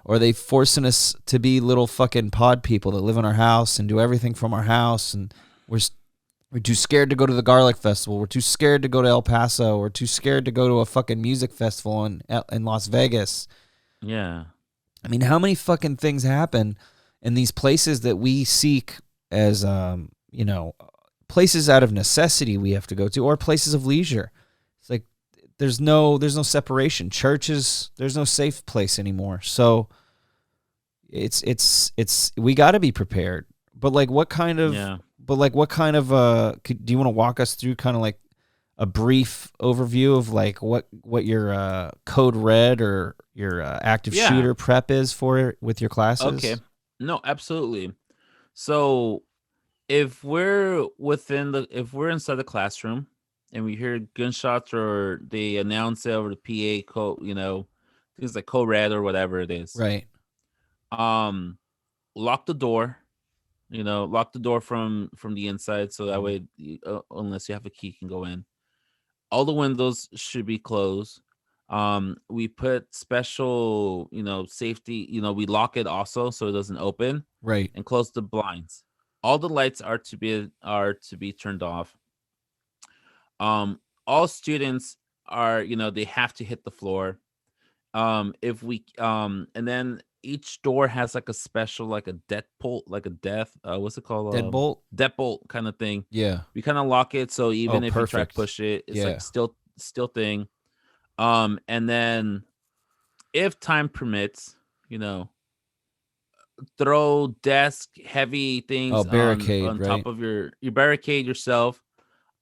are they forcing us to be little fucking pod people that live in our house and do everything from our house? And we're we're too scared to go to the Garlic Festival. We're too scared to go to El Paso. We're too scared to go to a fucking music festival in Las Vegas. yeah, I mean, how many fucking things happen in these places that we seek as, places out of necessity we have to go to, or places of leisure? It's like there's no separation. Churches, there's no safe place anymore. So it's we got to be prepared. But like, what kind of, yeah, do you want to walk us through kind of like a brief overview of like what your code red or your active yeah. shooter prep is for it with your Okay, classes? no, absolutely. So, if we're inside the classroom and we hear gunshots, or they announce it over the PA code, things like code red or whatever it is, Right. um, lock the door. Lock the door from the inside, so that Mhm. way, unless you have a key, can go in. All the windows should be closed. We put special, safety, we lock it also so it doesn't open, Right. and close the blinds. All the lights are to be turned off. All students are, they have to hit the floor. If we And then each door has like a special, like a deadbolt, like a death, what's it called, Deadbolt. deadbolt kind of thing. Yeah. We kind of lock it, so Oh, even if you try to perfect. push it, it's like Yeah. still thing. And then, if time permits, you know throw desk heavy Oh, things barricade. on top Right. of you barricade yourself,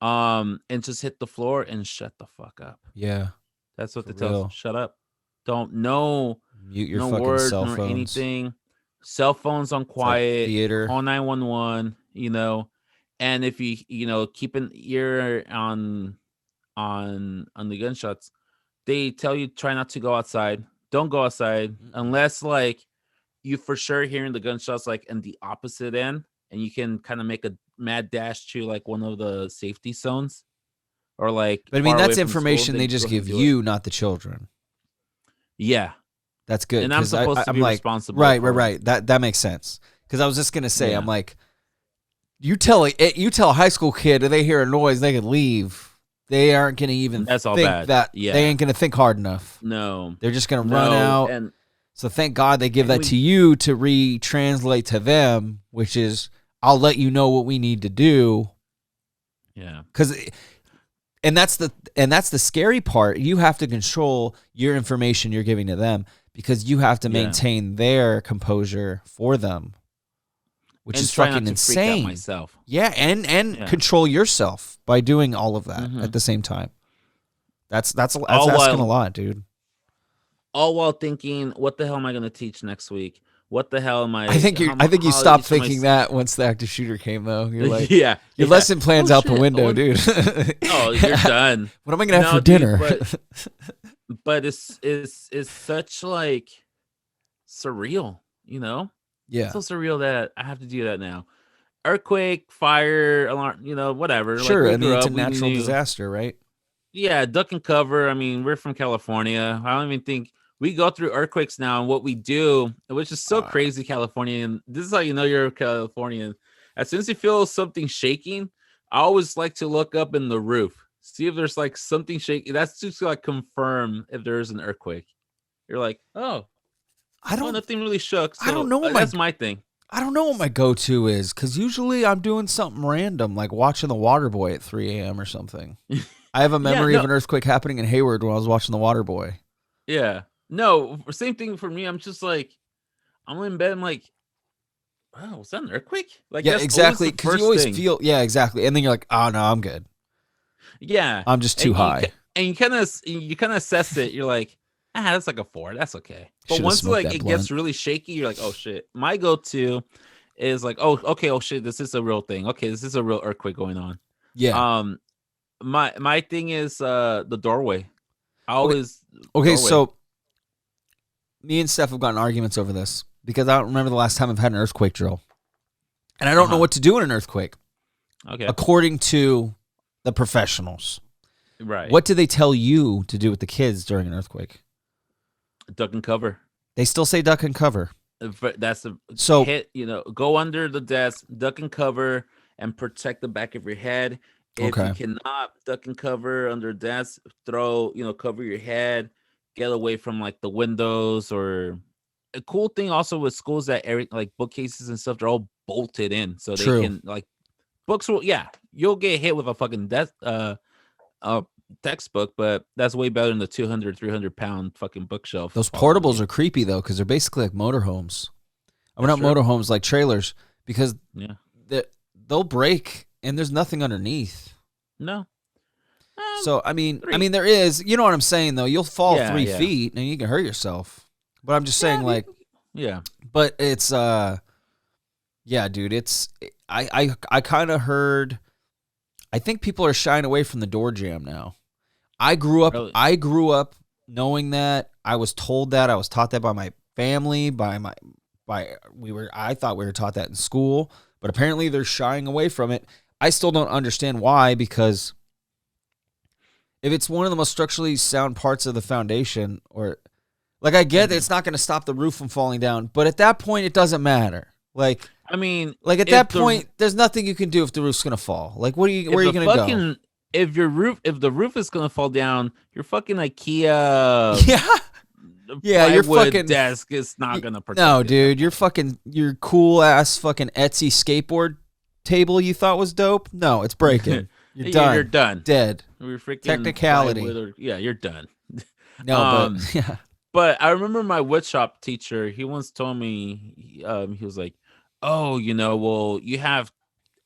and just hit the floor and shut the fuck up. Yeah. That's what For they tell us. real. Shut up. Don't no Mute your no fucking words cell nor phones. anything. Cell phones on It's like quiet. theater. Call 911. And if you keep an ear on the gunshots, they tell you try not to go outside. Don't go outside Mm-mm. unless like you for sure hearing the gunshots like in the opposite end, and you can kind of make a mad dash to like one of the safety zones or like But I mean, far away that's from the school. information they Then go just ahead and give do it. you, not the children. Yeah, That's good and I'm because supposed to I'm be like, responsible right. for it. That makes sense. Because I was just gonna say, I'm Yeah, like, you tell a high school kid if they hear a noise, they can leave. They aren't gonna even and that's all think bad. that. They Yeah, ain't gonna think hard enough. no, They're just gonna run no, out. So thank God they give and that we to you to retranslate to them, which is I'll let you know what we need to do. yeah, Because that's the scary part. You have to control your information you're giving to them because you have to yeah, maintain their composure for them, which and is try not fucking to freak out insane. myself. Yeah, and Yeah, control yourself by doing all of that hmm at the same time. That's all asking a while lot, dude. all while thinking, what the hell am I going to teach next week? What the hell am I I? think you I think you How stopped each of my thinking that once the active shooter came though. You're like yeah, your yeah. lesson plan's Oh out the shit! window, dude. Oh, you're done. What am I gonna have No, for dude, dinner? but it's such like surreal, Yeah. so surreal that I have to do that now. Earthquake, fire alarm, whatever. Like Sure. we I mean, grew it's a up, we natural knew. disaster, right? Yeah, duck and cover. I mean, we're from California. I don't even think we go through earthquakes now. And what we do, which is so Uh, crazy, Californian. This is how you know you're a Californian. As soon as you feel something shaking, I always like to look up in the roof, see if there's like something shaking. That's just to, like confirm if there is an earthquake. You're like, I oh, don't nothing really shook. I don't So know what my that's my thing. I don't know what my go-to is because usually I'm doing something random, like watching The Waterboy at 3 a.m. or something. I have a Yeah, memory of no, an earthquake happening in Hayward when I was watching The Waterboy. yeah, no. Same thing for me. I'm just like, I'm in bed. I'm like, wow, was that an earthquake? Like Yeah, that's always exactly. the Because you first always thing. feel, yeah, exactly. And then you're like, oh, no, I'm good. Yeah, I'm just too and you high. and you kind of assess it. You're like, that's like a 4. That's okay. But Should have once smoked like that it gets blunt. really shaky, you're like, oh shit. My go-to is like, oh okay, oh shit, this is a real thing. Okay, this is a real earthquake going on. Yeah. Um, my thing is the doorway. I Okay. always Okay. doorway. So me and Steph have gotten arguments over this because I don't remember the last time I've had an earthquake drill. And I Uh don't know huh. what to do in an earthquake, Okay. according to the professionals. Right. What do they tell you to do with the kids during an earthquake? Duck and cover. They still say duck and cover. But that's a So, hit. Go under the desk, duck and cover, and protect the back of your head. If you okay. cannot duck and cover under desk, cover your head, get away from like the windows. Or a cool thing also with schools that like bookcases and stuff, they're all bolted in, so they True. can like books will. Yeah, you'll get hit with a fucking desk textbook, but that's way better than the 200, 300 pound fucking bookshelf Those following portables you. are creepy, though, because they're basically like motorhomes. I mean, That's not true. motorhomes, like trailers, because Yeah. they'll break and there's nothing underneath. No. So, I Three. mean, there is, you know what I'm saying, though? You'll fall Yeah, 3 feet and you can hurt yourself. But I'm just saying, like, yeah. but it's, yeah, dude, I kind of heard, I think people are shying away from the door jam now. Really? I grew up knowing that. I was told that. I was taught that by my family, I thought we were taught that in school, but apparently they're shying away from it. I still don't understand why, because if it's one of the most structurally sound parts of the foundation, or like, I get that it's not going to stop the roof from falling down, but at that point it doesn't matter. I mean, Like at if that the point there's nothing you can do if the roof's going to fall. Like where if are you the going to go? fucking if the roof is gonna fall down, your fucking IKEA Yeah. Yeah, you're plywood fucking desk is not gonna protect no, it that dude. much. Your cool ass fucking Etsy skateboard table you thought was dope. No, it's breaking. You're You're done. done. Dead. We're freaking Technicality. plywood, or yeah, you're done. No, but um, yeah. but I remember my woodshop teacher. He once told me, he was like, "Oh, well, you have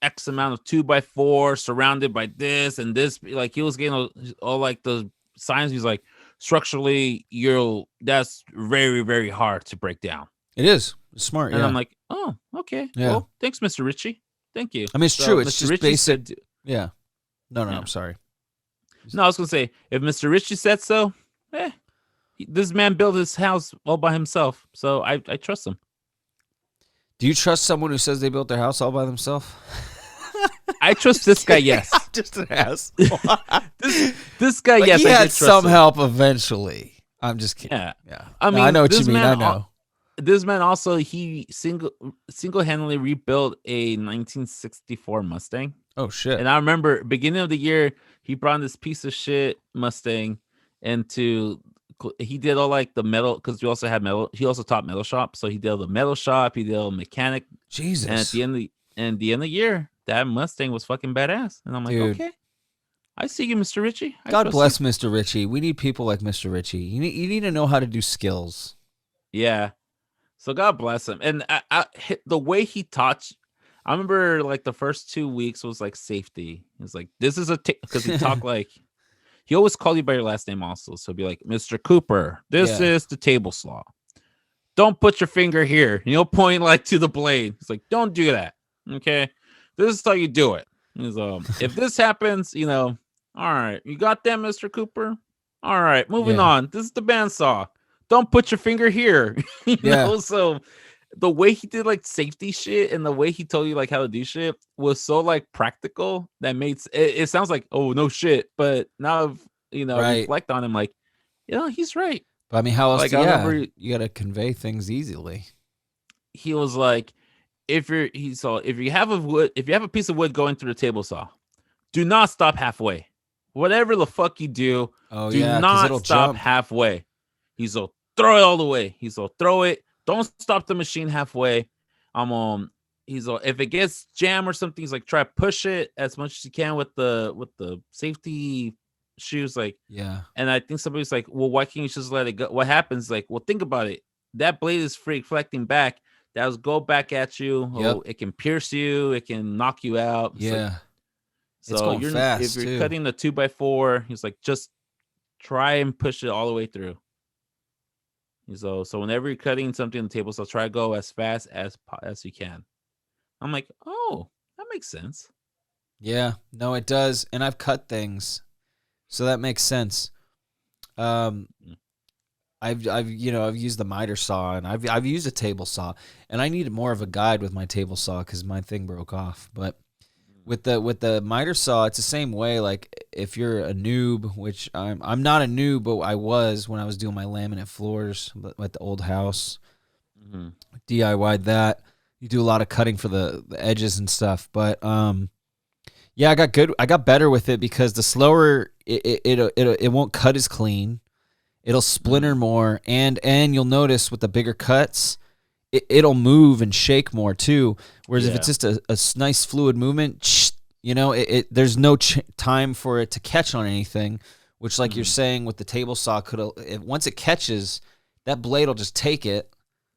X amount of 2x4 surrounded by this and this." Like he was getting all like the signs. He's like, structurally, that's very, very hard to break down. It is. It's smart, And I'm yeah. like, oh, okay. Yeah. Well, thanks, Mr. Ritchie. Thank you. I mean, it's true. So It's Mr. just Ritchie basic. said, Yeah. No, yeah. I'm sorry. No, I was gonna say if Mr. Ritchie said so, this man built his house all by himself, so I trust him. Do you trust someone who says they built their house all by themselves? I trust this guy. Yes, Just an ass. this guy. Like Yes, he I had did trust some him. help eventually. I'm just kidding. Yeah, Yeah. I No, mean, I know what you this mean. man. I know. This man also he single handedly rebuilt a 1964 Mustang. Oh shit. And I remember beginning of the year, he brought this piece of shit Mustang into. He did all like the metal because we also had metal. He also taught metal shop, so he did the metal shop. He did a mechanic, and at Jesus. the end of the year, that Mustang was fucking badass. And I'm like, Dude. okay, I see you, Mr. Ritchie. I God trust bless you. Mr. Ritchie. We need people like Mr. Ritchie. You need to know how to do skills. Yeah. So God bless him. And the way he taught, I remember like the first 2 weeks was like safety. He's like, this is because he talked like, he always called you by your last name also. So he'd be like, Mr. Cooper, this Yeah. is the table saw. Don't put your finger here. And he'll point like to the blade. He's like, don't do that. Okay. This is how you do it. He's, if this happens, all right, you got that, Mr. Cooper? All right, moving Yeah. on. This is the bandsaw. Don't put your finger here. So the way he did like safety shit and the way he told you like how to do shit was so like practical that made it sounds like, oh no shit, but now Right. reflect on him like, he's right. But I mean, how else Like, do I remember you got to convey things easily. he was like, if you have a piece of wood going through the table saw, do not stop halfway. Whatever the fuck you do, do not it'll stop jump. halfway. He's all throw it all the way. He's all throw it. Don't stop the machine halfway. He's all if it gets jammed or something, he's like try to push it as much as you can with the safety shoes. Like, Yeah. and I think somebody's like, well, why can't you just let it go? What happens? Like, well, think about it. That blade is reflecting back. That will go back at you. Yep. It can pierce you. It can knock you out. It's Yeah. like, It's going fast, if you're too. cutting the 2x4, he's like, just try and push it all the way through. So whenever you're cutting something on the table, so try to go as fast as you can. I'm like, oh, that makes sense. Yeah, no, it does, and I've cut things, so that makes sense. I've used the miter saw, and I've used a table saw, and I needed more of a guide with my table saw because my thing broke off. But with the miter saw, it's the same way. Like if you're a noob, which I'm not a noob, but I was when I was doing my laminate floors at the old house. Mm-hmm. DIY'd that. You do a lot of cutting for the edges and stuff, but yeah, I got better with it because the slower it won't cut as clean. It'll splinter more, and you'll notice with the bigger cuts, it'll move and shake more too. Whereas if it's just a nice fluid movement, there's no time for it to catch on anything. Which, like you're saying with the table saw, once it catches, that blade will just take it,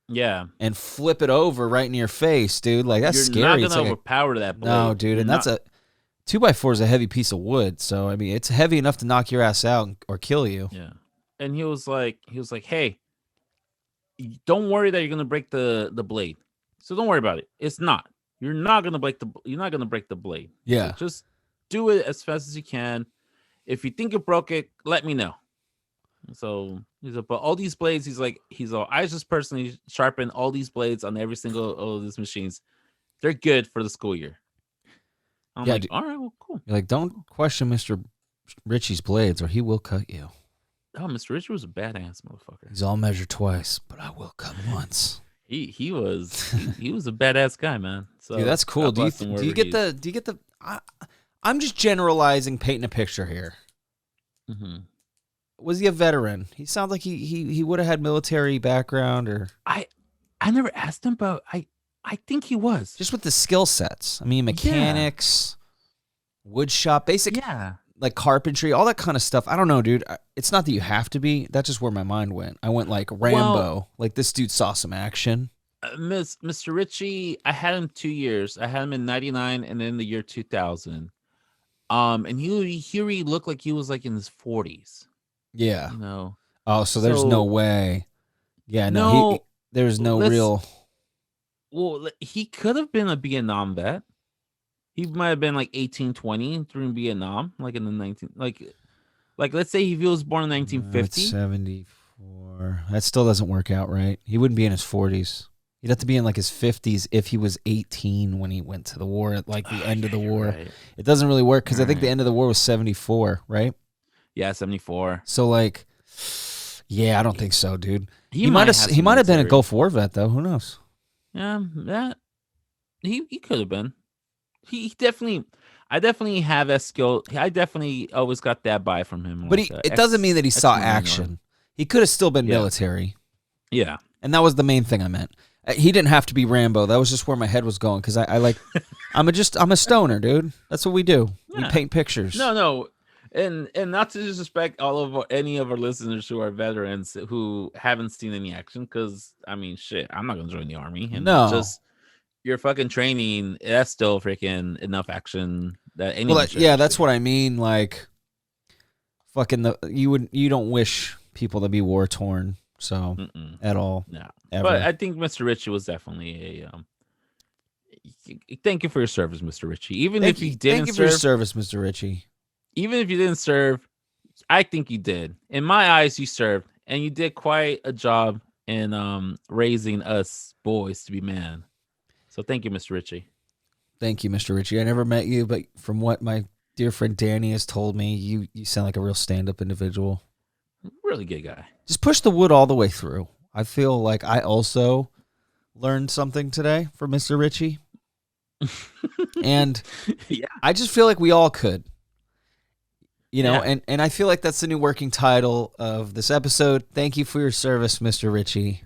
and flip it over right in your face, dude. Like that's scary. You're not gonna overpower that blade. No, dude, and that's a 2x4 is a heavy piece of wood. So I mean, it's heavy enough to knock your ass out or kill you. Yeah. And he was like, hey, don't worry that you're gonna break the blade. So don't worry about it. It's not. You're not gonna break the blade. Yeah. So just do it as fast as you can. If you think you broke it, let me know. So he's like, but all these blades, I just personally sharpen all these blades on every single of these machines. They're good for the school year. I'm like, all right, well, cool. You're like, don't question Mr. Ritchie's blades or he will cut you. Oh, Mr. Richard was a badass motherfucker. He's all measured twice, but I will cut once. He was a badass guy, man. So dude, that's cool. Do you get the? I'm just generalizing, painting a picture here. Mm-hmm. Was he a veteran? He sounds like he would have had military background, or I never asked him, but I think he was. Just with the skill sets. I mean, mechanics, wood shop, basic. Yeah. Like carpentry, all that kind of stuff. I don't know, dude. It's not that you have to be. That's just where my mind went. I went like Rambo. Well, like this dude saw some action. Mr. Ritchie, I had him 2 years. I had him in '99 and then the year 2000. And he really looked like he was like in his 40s. Yeah. No. Oh, so there's no way. Yeah, no. There's no real. Well, he could have been a Vietnam vet. he might have been like 18, 20 during Vietnam, like in the 19 like let's say he was born in It's 1950. 74. That still doesn't work out right. He wouldn't be in his 40s. He'd have to be in like his 50s if he was 18 when he went to the war at like the end of Yeah, the you're war. right. It doesn't really work because I think the Right. end of the war was 74, right? Yeah, 74. So like, yeah, I don't think so, dude. He might have He some might have been a military. Gulf War vet though. Who knows? Yeah, that he could have been. He definitely. I definitely have that skill. I definitely always got that vibe from him, But like it doesn't mean that he ex saw Marine or action. He could have still been yeah, military, yeah. and that was the main thing I meant. He didn't have to be Rambo. That was just where my head was going because I like, I'm a stoner, dude. That's what we do. We Yeah. paint pictures. No, and not to disrespect any of our listeners who are veterans who haven't seen any action, because I mean, shit, I'm not gonna join the army, and No. just your fucking training, that's still freaking enough action that Well, anyone should yeah, ever that's see. what I mean. Like, fucking you don't wish people to be war torn. So Mm-mm. at all, No, but ever. I think Mr. Ritchie was definitely a Thank you for your service, Mr. Ritchie. Thank you for your service, Mr. Ritchie. Even if you didn't serve, I think you did. In my eyes, you served, and you did quite a job in raising us boys to be man. So thank you, Mr. Ritchie. Thank you, Mr. Ritchie. I never met you, but from what my dear friend Danny has told me, you sound like a real stand-up individual. Really good guy. Just push the wood all the way through. I feel like I also learned something today from Mr. Ritchie. And Yeah. I just feel like we all could. Yeah. And I feel like that's the new working title of this episode. Thank you for your service, Mr. Ritchie.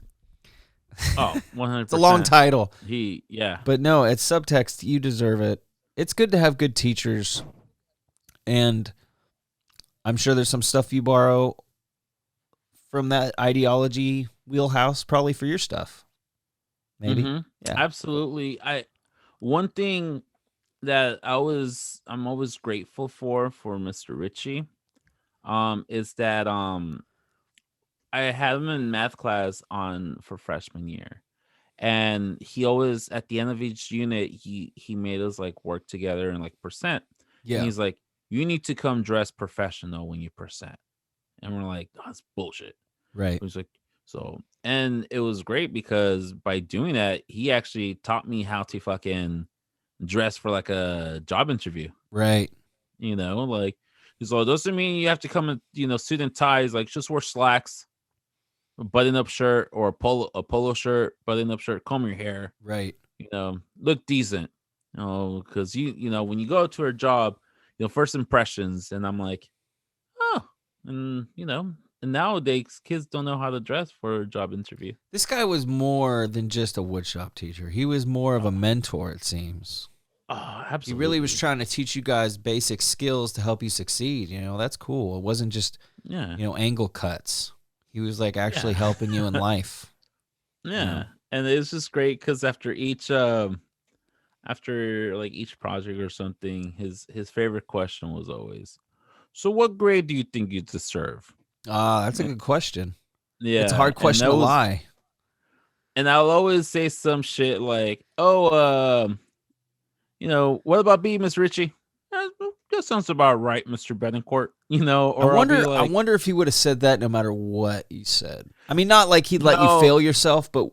Oh, 100%. It's a long title. Yeah. But no, it's subtext. You deserve it. It's good to have good teachers. And I'm sure there's some stuff you borrow from that ideology wheelhouse probably for your stuff. Maybe. Mm-hmm. Yeah. Absolutely. One thing that I'm always grateful for Mr. Ritchie is that I had him in math class on for freshman year. And he always at the end of each unit he made us like work together and like percent. And Yeah. he's like, you need to come dress professional when you percent. And we're like, oh, that's bullshit. Right. He's like, so, and it was great because by doing that, he actually taught me how to fucking dress for like a job interview. Right. Like he's like, doesn't mean you have to come in, suit and ties, like just wear slacks, a button-up shirt or a polo shirt, button-up shirt, comb your hair, Right. look decent. Because when you go to a job, first impressions, and I'm like, oh, and and nowadays kids don't know how to dress for a job interview. This guy was more than just a woodshop teacher. He was more of a mentor, it seems. Oh, He absolutely. really was trying to teach you guys basic skills to help you succeed. That's cool. It wasn't just, Yeah. Angle cuts. He was like actually helping you in life. Yeah. And it's just great because after each project or something, his favorite question was always, so what grade do you think you deserve? That's a good question. Yeah. It's a hard question to lie. And I'll always say some shit like, oh, what about B, Miss Ritchie? That sounds about right, Mr. Betancourt. Or I wonder if he would have said that no matter what you said. I mean, not like he'd let you fail yourself, but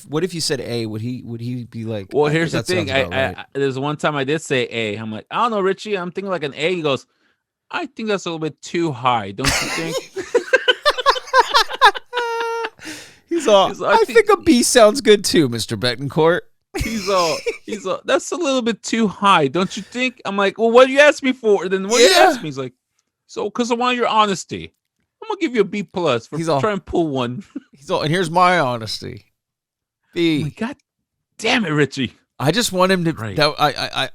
what if you said A? Would he be like? Well, here's the thing. Right. There's one time I did say A. I'm like, I don't know, Richie. I'm thinking like an A. He goes, I think that's a little bit too high, don't you think? He's all, I think a B sounds good too, Mr. Betancourt. He's all, that's a little bit too high, don't you think? I'm like, well, what do you ask me for? Then what do you ask me? He's like, so because I want your honesty, I'm gonna give you a B plus for trying to pull one. He's all, and here's my honesty. B. Oh my God damn it, Richie. I just want him to.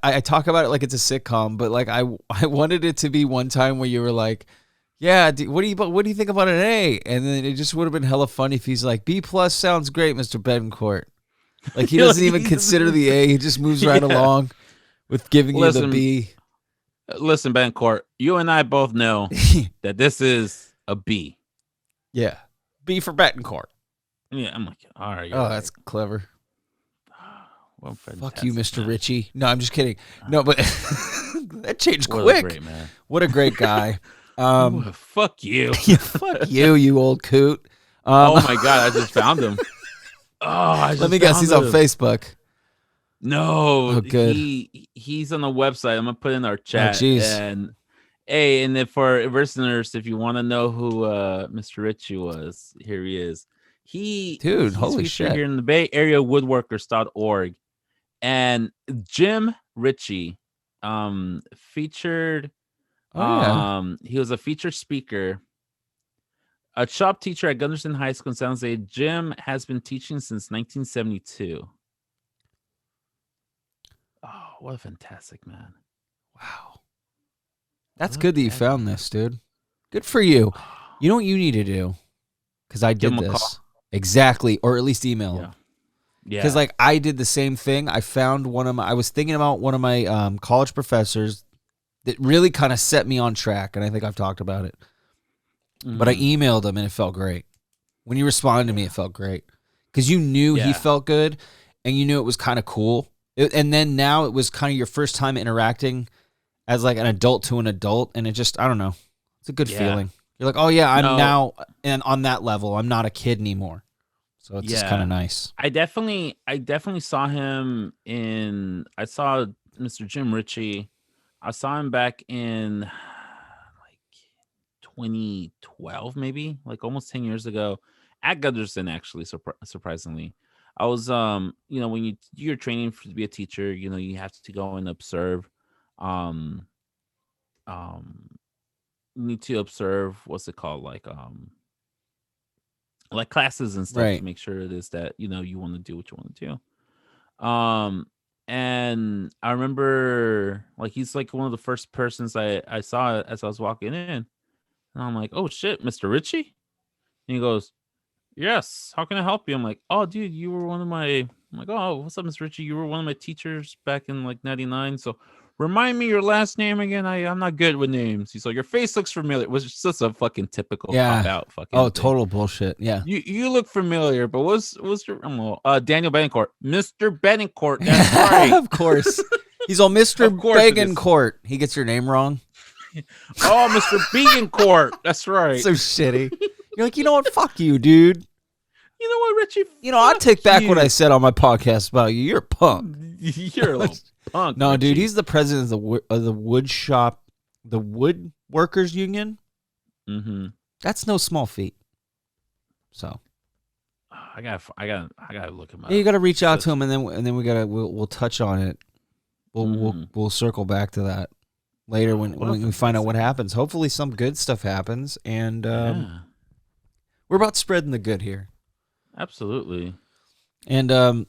I talk about it like it's a sitcom, but like I wanted it to be one time where you were like, yeah, what do you think about an A? And then it just would have been hella funny if he's like, B plus sounds great, Mr. Betancourt. Like he doesn't even consider the A. He just moves right along with giving you the B. Listen, Betancourt, you and I both know that this is a B. Yeah, B for Betancourt. Yeah, I'm like, all right. Oh, that's clever. What a Fuck you, fantastic Mr. man. Ritchie. No, I'm just kidding. No, but that changed What quick. a great man. What a great guy. Fuck you. Yeah, fuck you, you old coot. Oh my god, I just found him. Oh, Let me guess, he's on Facebook. No, Oh, good. he's on the website. I'm gonna put in our chat. jeez. And hey, and if for listeners, if you want to know who Mr. Ritchie was, here he is. Dude, He's holy featured shit. here in the Bay Area woodworkers.org. And Jim Ritchie featured he was a featured speaker, a shop teacher at Gunderson High School in San Jose. Jim has been teaching since 1972. Oh, what a fantastic man. Wow. That's good that you found this, dude. Good for you. You know what you need to do? Because I did this. Exactly. Or at least email him. Yeah. Because like I did the same thing. I found I was thinking about one of my college professors that really kind of set me on track. And I think I've talked about it. But I emailed him and it felt great. When he responded to me, it felt great. Because you knew he felt good and you knew it was kind of cool. And then now it was kind of your first time interacting as like an adult to an adult. And it just, I don't know. It's a good feeling. You're like, oh yeah, I'm now and on that level. I'm not a kid anymore. So it's just kind of nice. I definitely saw him I saw Mr. Jim Ritchie. I saw him back in like 2012, maybe like almost 10 years ago at Gunderson, actually, surprisingly. I was, when you're training to be a teacher, you have to go and observe, you need to observe, what's it called? Like classes and stuff to make sure it is that, you want to do what you want to do. And I remember like, he's like one of the first persons I saw as I was walking in, and I'm like, oh shit, Mr. Ritchie. And he goes, yes, how can I help you? I'm like, oh dude, you were one of my, I'm like, oh, what's up, Mr. Ritchie? You were one of my teachers back in like 99. So remind me your last name again. I'm not good with names. He's like, your face looks familiar. It was just a fucking typical cop out fucking thing. Total bullshit. Yeah. You look familiar, but what's your Daniel Betancourt. Mr. Betancourt, that's right. Of course. He's all Mr. Betancourt. He gets your name wrong. Oh, Mr. Betancourt. That's right. So shitty. You're like, you know what? Fuck you, dude. You know what, Richie? I take back what I said on my podcast about you. You're a punk. You're a little punk. No, Richie. dude, he's the president of the wood shop, the Wood Workers Union. Mm-hmm. That's no small feat. So, I gotta look him up. You gotta reach out to him, and then we'll touch on it. We'll circle back to that later when we find out what happens. Hopefully, some good stuff happens, and we're about spreading the good here. Absolutely. And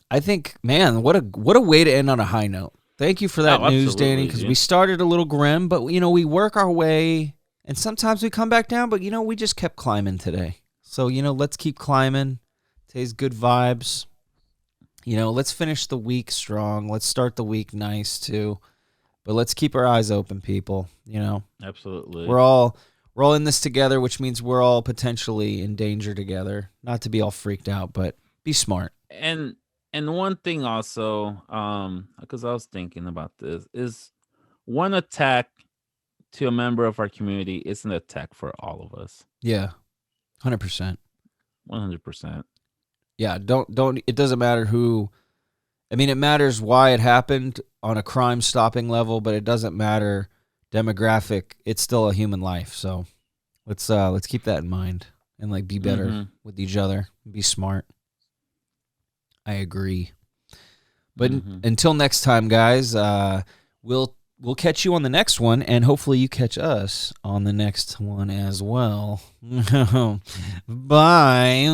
I think, man, what a way to end on a high note. Thank you for that news, Danny, because we started a little grim, but we work our way, and sometimes we come back down, but we just kept climbing today. So let's keep climbing. Today's good vibes. Let's finish the week strong. Let's start the week nice too, but let's keep our eyes open, people. Absolutely. We're all in this together, which means we're all potentially in danger together. Not to be all freaked out, but be smart. And one thing also, because I was thinking about this, is one attack to a member of our community is an attack for all of us. Yeah, 100%. 100%. Yeah, don't. It doesn't matter who. I mean, it matters why it happened on a crime stopping level, but it doesn't matter demographic. It's still a human life. So let's keep that in mind and be better with each other. Be smart. I agree. But until next time, guys, we'll catch you on the next one, and hopefully you catch us on the next one as well. Bye.